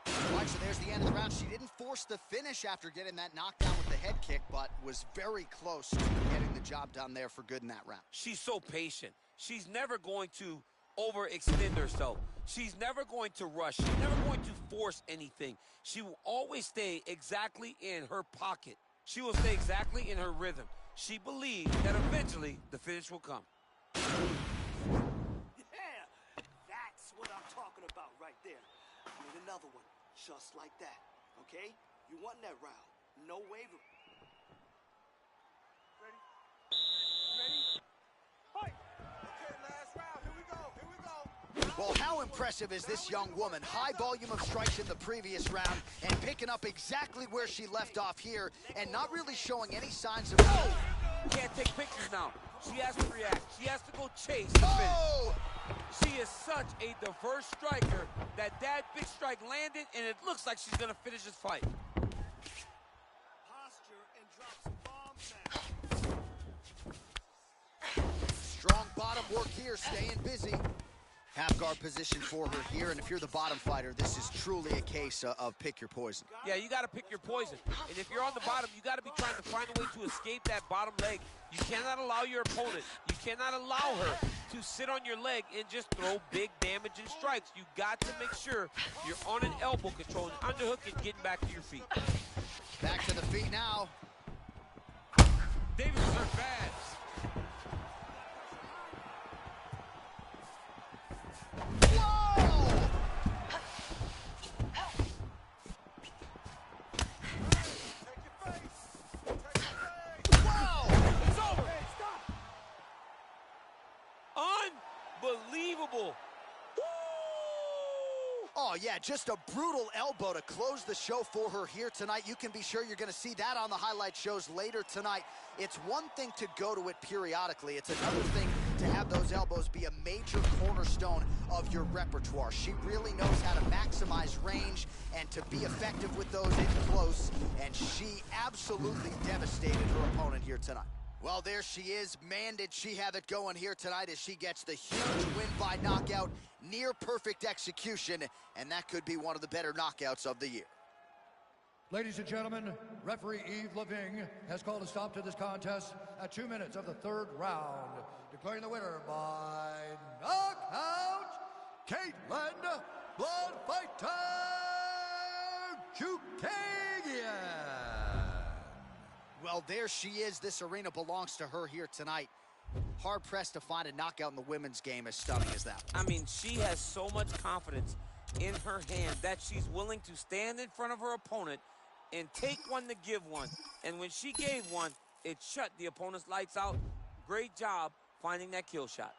All right, so There's the end of the round. She didn't force the finish after getting that knockdown with the head kick, but was very close to getting the job done there for good in that round. She's so patient. She's never going to overextend herself. She's never going to rush. She's never going to force anything. She will always stay exactly in her pocket. She will stay exactly in her rhythm. She believes that eventually the finish will come. Yeah, that's what I'm talking about right there. Need another one, just like that, okay? You won that round. No wavering. Ready? Fight! Okay, last round. Here we go. Well, how impressive is this young woman? High volume of strikes in the previous round and picking up exactly where she left off here and not really showing any signs of... Oh! Can't take pictures now. She has to react. She has to go chase the finish. Oh! She is such a diverse striker that big strike landed, and it looks like she's going to finish this fight. Posture and drop some bombs now. Strong bottom work here, staying busy. Half guard position for her here, and if you're the bottom fighter, this is truly a case of pick your poison. Yeah, you got to pick your poison. And if you're on the bottom, you got to be trying to find a way to escape that bottom leg. You cannot allow your opponent, you cannot allow her to sit on your leg and just throw big damaging strikes. You got to make sure you're on an elbow control, an underhook, and getting back to your feet. Back to the feet now. Davis is hurt bad. Whoa! Whoa! It's over. Unbelievable. Oh, yeah, just a brutal elbow to close the show for her here tonight. You can be sure you're going to see that on the highlight shows later tonight. It's one thing to go to it periodically. It's another thing to have those elbows be a major cornerstone of your repertoire. She really knows how to maximize range and to be effective with those in close, and she absolutely devastated her opponent here tonight. Well, there she is. Man, did she have it going here tonight as she gets the huge win by knockout, near perfect execution, and that could be one of the better knockouts of the year. Ladies and gentlemen, referee Yves Lavigne has called a stop to this contest at 2 minutes of the third round, declaring the winner by knockout, Caitlin Blood Fighter Chookagian. Well, there she is. This arena belongs to her here tonight. Hard-pressed to find a knockout in the women's game as stunning as that. I mean, she has so much confidence in her hand that she's willing to stand in front of her opponent and take one to give one. And when she gave one, it shut the opponent's lights out. Great job finding that kill shot.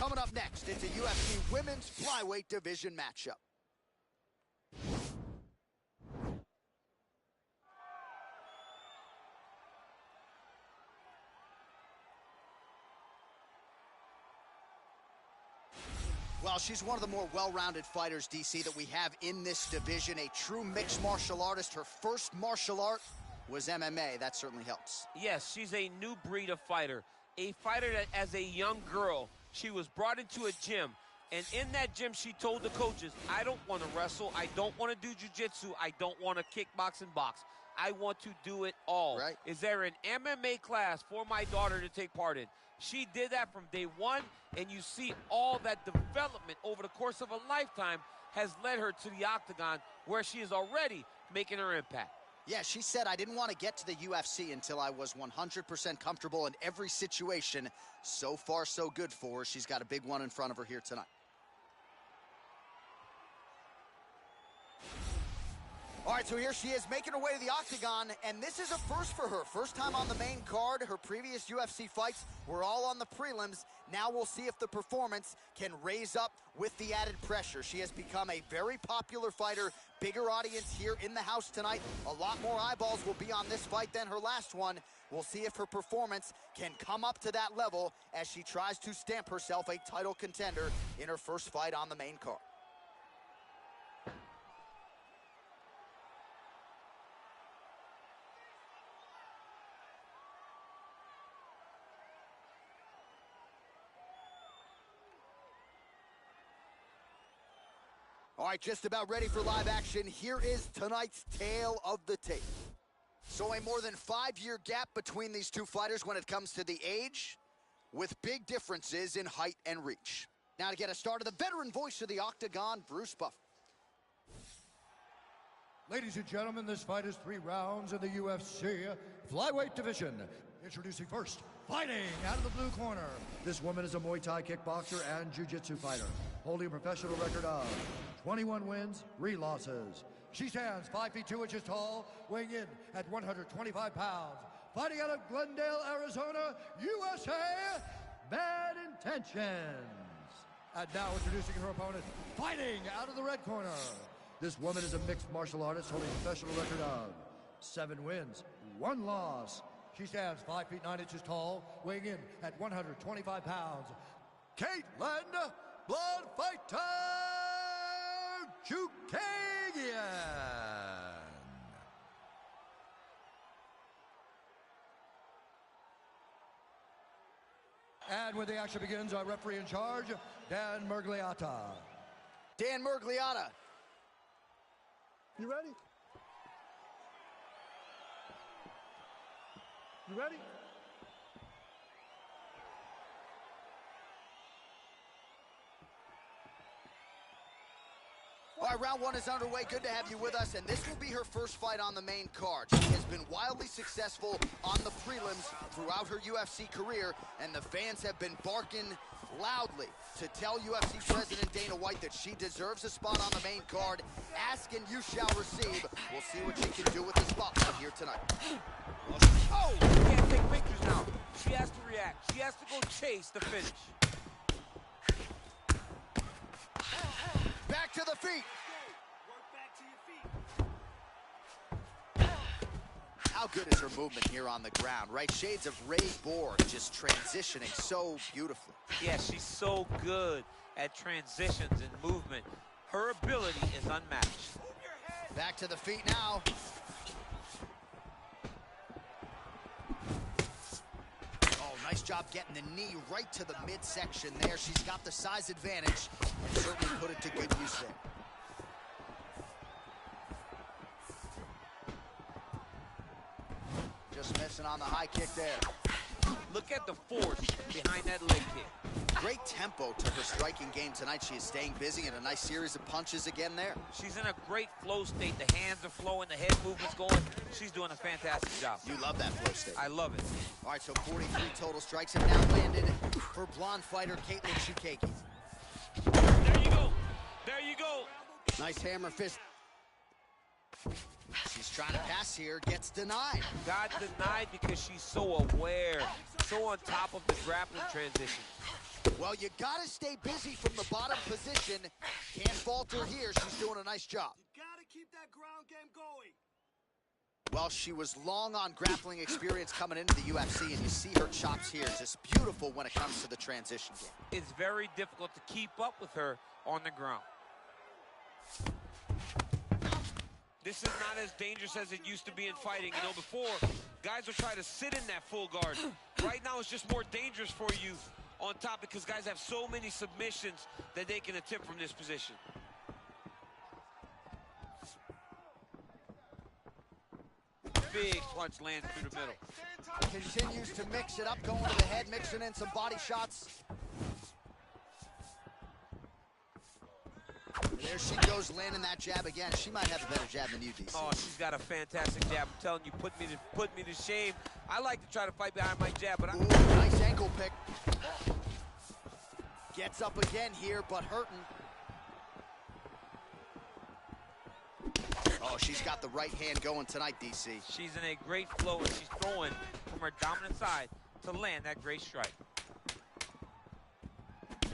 Coming up next, it's a UFC Women's Flyweight Division matchup. Well, she's one of the more well-rounded fighters, DC, that we have in this division. A true mixed martial artist. Her first martial art was MMA. That certainly helps. Yes, she's a new breed of fighter. A fighter that, as a young girl, she was brought into a gym. And in that gym, she told the coaches, I don't want to wrestle. I don't want to do jiu-jitsu. I don't want to kickbox and box. I want to do it all. Right. Is there an MMA class for my daughter to take part in? She did that from day one, and you see all that development over the course of a lifetime has led her to the octagon, where she is already making her impact. Yeah, she said, I didn't want to get to the UFC until I was 100% comfortable in every situation. So far, so good for her. She's got a big one in front of her here tonight. All right, so here she is making her way to the octagon, and this is a first for her. First time on the main card. Her previous UFC fights were all on the prelims. Now we'll see if the performance can raise up with the added pressure. She has become a very popular fighter, bigger audience here in the house tonight. A lot more eyeballs will be on this fight than her last one. We'll see if her performance can come up to that level as she tries to stamp herself a title contender in her first fight on the main card. All right, just about ready for live action. Here is tonight's tale of the tape. So a more than 5-year gap between these two fighters when it comes to the age, with big differences in height and reach. Now to get us started, the veteran voice of the octagon, Bruce Buffer. Ladies and gentlemen, this fight is 3 rounds in the UFC Flyweight Division. Introducing first, fighting out of the blue corner. This woman is a Muay Thai kickboxer and jiu-jitsu fighter, holding a professional record of 21 wins, 3 losses. She stands 5 feet 2 inches tall, weighing in at 125 pounds. Fighting out of Glendale, Arizona, USA, Bad Intentions. And now introducing her opponent, fighting out of the red corner. This woman is a mixed martial artist holding a professional record of 7 wins, 1 loss. She stands 5 feet 9 inches tall, weighing in at 125 pounds. Caitlin Blood Fighter Chookagian. And when the action begins, our referee in charge, Dan Miragliotta. Dan Miragliotta. You ready? You ready? All right, round 1 is underway. Good to have you with us, and this will be her first fight on the main card. She has been wildly successful on the prelims throughout her UFC career, and the fans have been barking loudly to tell UFC President Dana White that she deserves a spot on the main card. Ask and you shall receive. We'll see what she can do with the spotlight here tonight. Oh, she can't take pictures now. She has to react. She has to go chase the finish. Back to the feet. Work back to your feet. How good is her movement here on the ground, right? Shades of Ray Borg, just transitioning so beautifully. Yeah, she's so good at transitions and movement. Her ability is unmatched. Back to the feet now. Oh, nice job getting the knee right to the midsection there. She's got the size advantage and certainly put it to good use there. Just missing on the high kick there. Look at the force behind that leg kick. Great tempo to her striking game tonight. She is staying busy and a nice series of punches again there. She's in a great flow state. The hands are flowing, the head movement's going. She's doing a fantastic job. You love that flow state. I love it. All right, so 43 total strikes have now landed for blonde fighter Caitlin Chookagian. There you go. There you go. Nice hammer fist. She's trying to pass here, gets denied. Got denied because she's so aware, so on top of the grappling transition. Well, you gotta stay busy from the bottom position. Can't falter here. She's doing a nice job. You gotta keep that ground game going. Well, she was long on grappling experience coming into the UFC, and you see her chops here. Just beautiful when it comes to the transition game. It's very difficult to keep up with her on the ground. This is not as dangerous as it used to be in fighting. You know, before, guys would try to sit in that full guard. Right now, it's just more dangerous for you on top because guys have so many submissions that they can attempt from this position. Big punch lands through the middle. Continues to mix it up, going to the head, mixing in some body shots. There she goes, landing that jab again. She might have a better jab than you, DC. Oh, she's got a fantastic jab. I'm telling you, put me to shame. I like to try to fight behind my jab, but Ooh, nice ankle pick. Gets up again here, but hurting. Oh, she's got the right hand going tonight, DC. She's in a great flow, and she's throwing from her dominant side to land that great strike.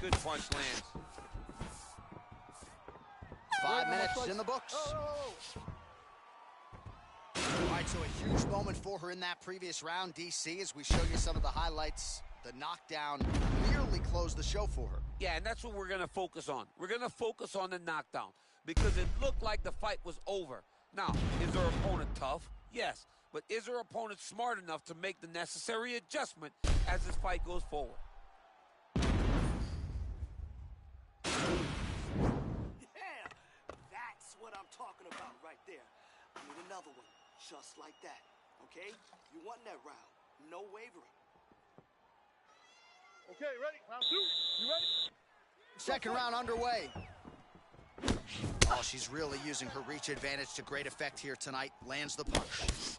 Good punch lands. 5 minutes in the books. All right, so a huge moment for her in that previous round, DC, as we show you some of the highlights. The knockdown nearly closed the show for her. Yeah, and that's what we're going to focus on. We're going to focus on the knockdown because it looked like the fight was over. Now, is her opponent tough? Yes. But is her opponent smart enough to make the necessary adjustment as this fight goes forward? Yeah, that's what I'm talking about right there. I need another one, just like that, okay? You want that round, no wavering. Okay, ready? Round 2. You ready? Second round underway. Oh, she's really using her reach advantage to great effect here tonight. Lands the punch.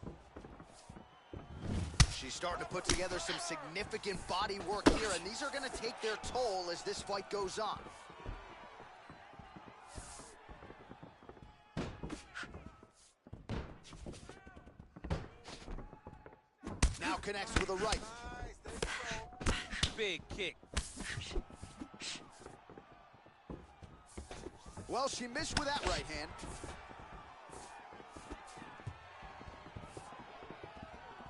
She's starting to put together some significant body work here, and these are going to take their toll as this fight goes on. Now connects with a right. Big kick. Well, she missed with that right hand.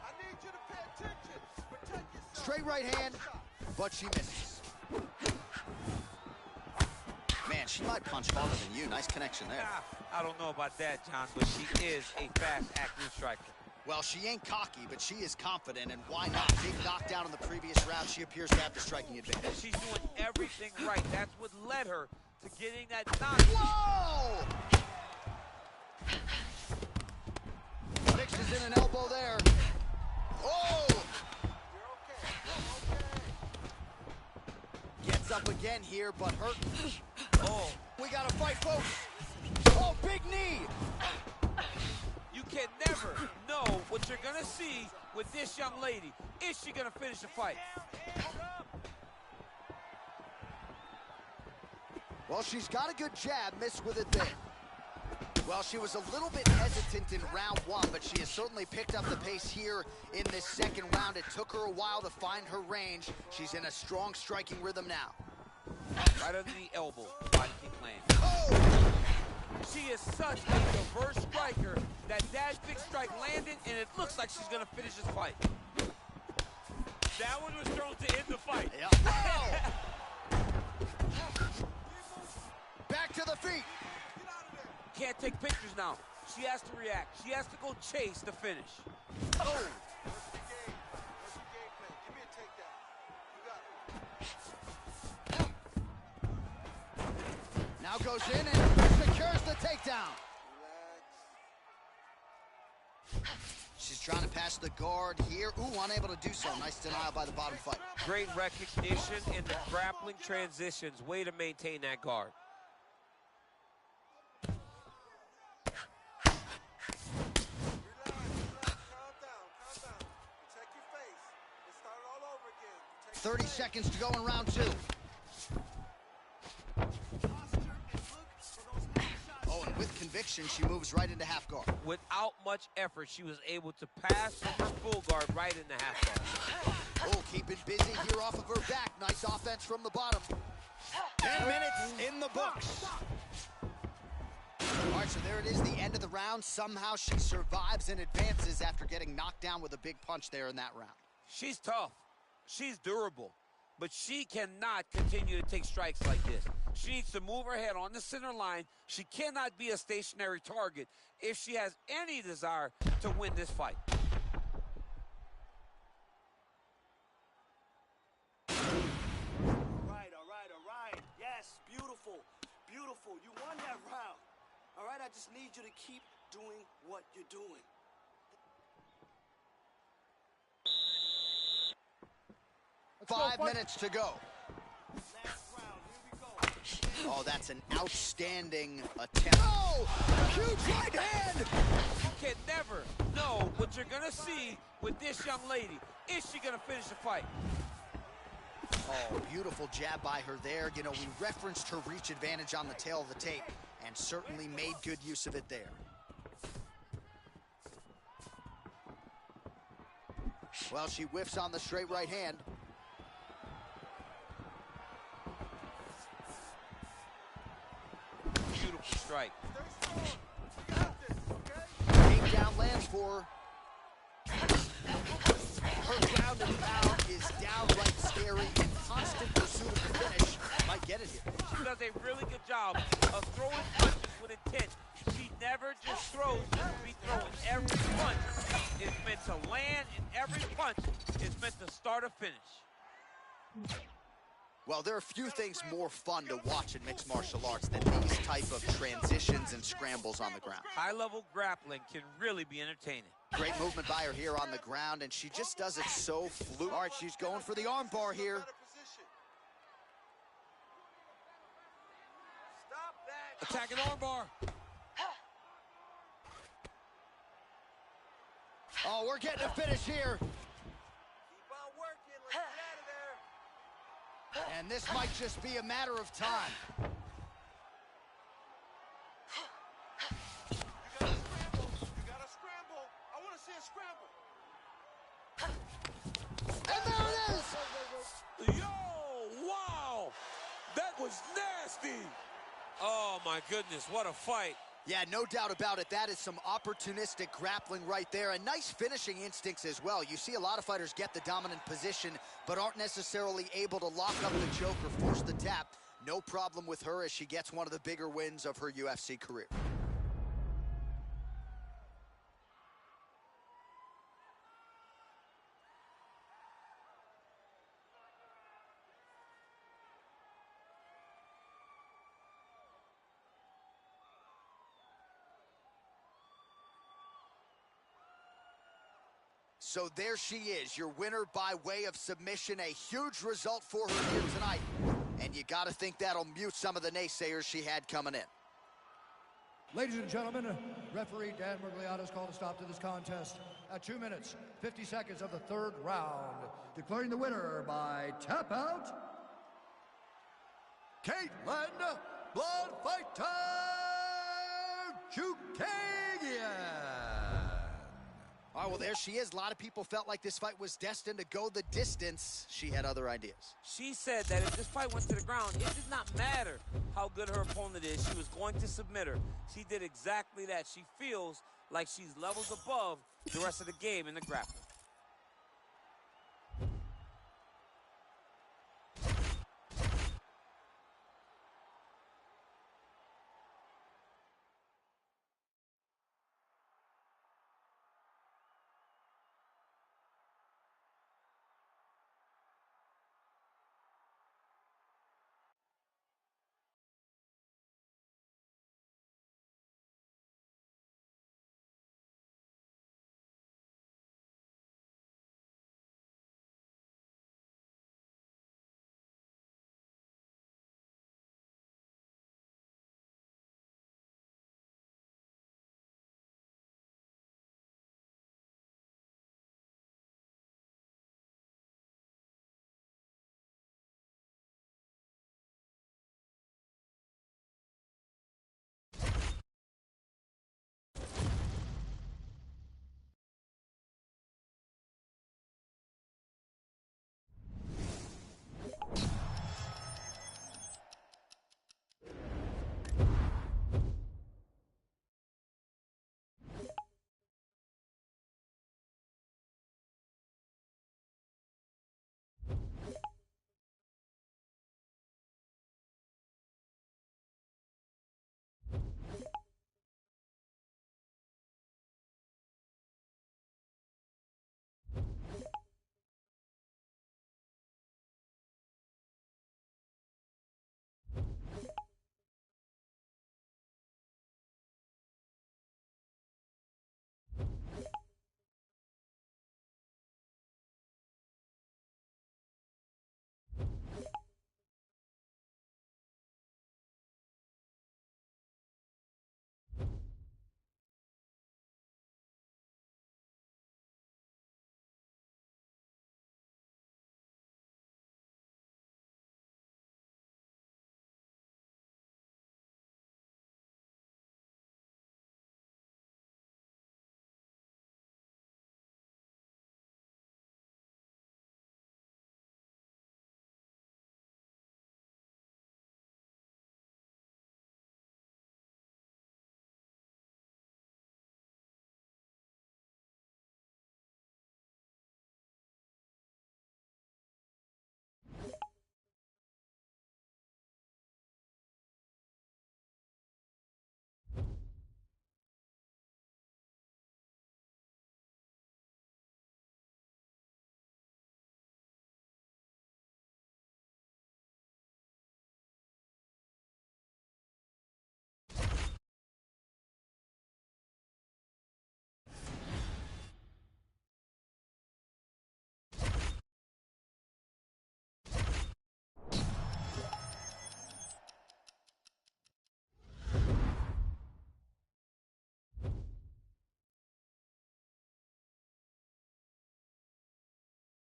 I need you to pay attention. Protect yourself. Straight right hand, but she misses. Man, she might punch harder than you. Nice connection there. I don't know about that, John, but she is a fast-acting striker. Well, she ain't cocky, but she is confident, and why not? Big knockdown in the previous round. She appears to have the striking advantage. She's doing everything right. That's what led her to getting that knock. Whoa! Mixes in an elbow there. Oh! You're okay. Gets up again here, but hurt. Oh, We got to fight, folks. Oh, big knee. you can never know what you're going to see with this young lady. Is she going to finish the fight? Well, she's got a good jab, missed with it there. Well, she was a little bit hesitant in round one, but she has certainly picked up the pace here in this second round. It took her a while to find her range. She's in a strong striking rhythm now. Right under the elbow. Body kick land. Oh! She is such a diverse striker that big strike landed, and it looks like she's going to finish this fight. That one was thrown to end the fight. Yeah. Wow! Back to the feet. Can't take pictures now. She has to react. She has to go chase the finish. Oh! What's your game plan? Give me a takedown. You got it. Now goes in and secures the takedown. Relax. She's trying to pass the guard here. Ooh, unable to do so. Nice denial by the bottom fight. Great recognition in the grappling transitions. Way to maintain that guard. Relax. Calm down. Protect your face. Let's start all over again. Protect 30 your face. seconds to go in round two. Oh, and with conviction, she moves right into half guard. Without much effort, she was able to pass from her full guard right into half guard. Oh, keeping busy here off of her back. Nice offense from the bottom. 10 minutes in the books. All right, so there it is, the end of the round. Somehow she survives and advances after getting knocked down with a big punch there in that round. She's tough. She's durable. But she cannot continue to take strikes like this. She needs to move her head on the center line. She cannot be a stationary target if she has any desire to win this fight. All right. Yes, beautiful. Beautiful. You won that round. All right, I just need you to keep doing what you're doing. Five minutes to go. Last round, here we go. Oh, that's an outstanding attempt. Oh, huge right hand. You can never know what you're going to see with this young lady. Is she going to finish the fight? Oh, beautiful jab by her there. You know, we referenced her reach advantage on the tail of the tape and certainly made good use of it there. Well, she whiffs on the straight right hand. Beautiful strike. Takedown lands for her. Her ground and pound is downright scary. In constant pursuit of the finish. Might get it here. She does a really good job of throwing punches with intent. She never just throws just to be throwing. Every punch is meant to land, and every punch is meant to start a finish. Well, there are few things more fun to watch in mixed martial arts than these type of transitions and scrambles on the ground. High-level grappling can really be entertaining. Great movement by her here on the ground, and she just does it so fluid. All right, she's going for the arm bar here. Stop that. Attacking armbar. Oh, we're getting a finish here. Keep on working. Let's get out of there. And this might just be a matter of time. You gotta scramble. I want to see a scramble. And there it is! Yo, wow. That was nasty. Oh, my goodness, what a fight. Yeah, no doubt about it. That is some opportunistic grappling right there, and nice finishing instincts as well. You see a lot of fighters get the dominant position, but aren't necessarily able to lock up the choke or force the tap. No problem with her as she gets one of the bigger wins of her UFC career. So there she is, your winner by way of submission. A huge result for her here tonight. And you got to think that'll mute some of the naysayers she had coming in. Ladies and gentlemen, referee Dan Miragliotta has called a stop to this contest at 2 minutes, 50 seconds of the third round, declaring the winner by tap out, Caitlin Blood Fighter Chookagian. All right, well, there she is. A lot of people felt like this fight was destined to go the distance. She had other ideas. She said that if this fight went to the ground, it did not matter how good her opponent is. She was going to submit her. She did exactly that. She feels like she's levels above the rest of the game in the grappling.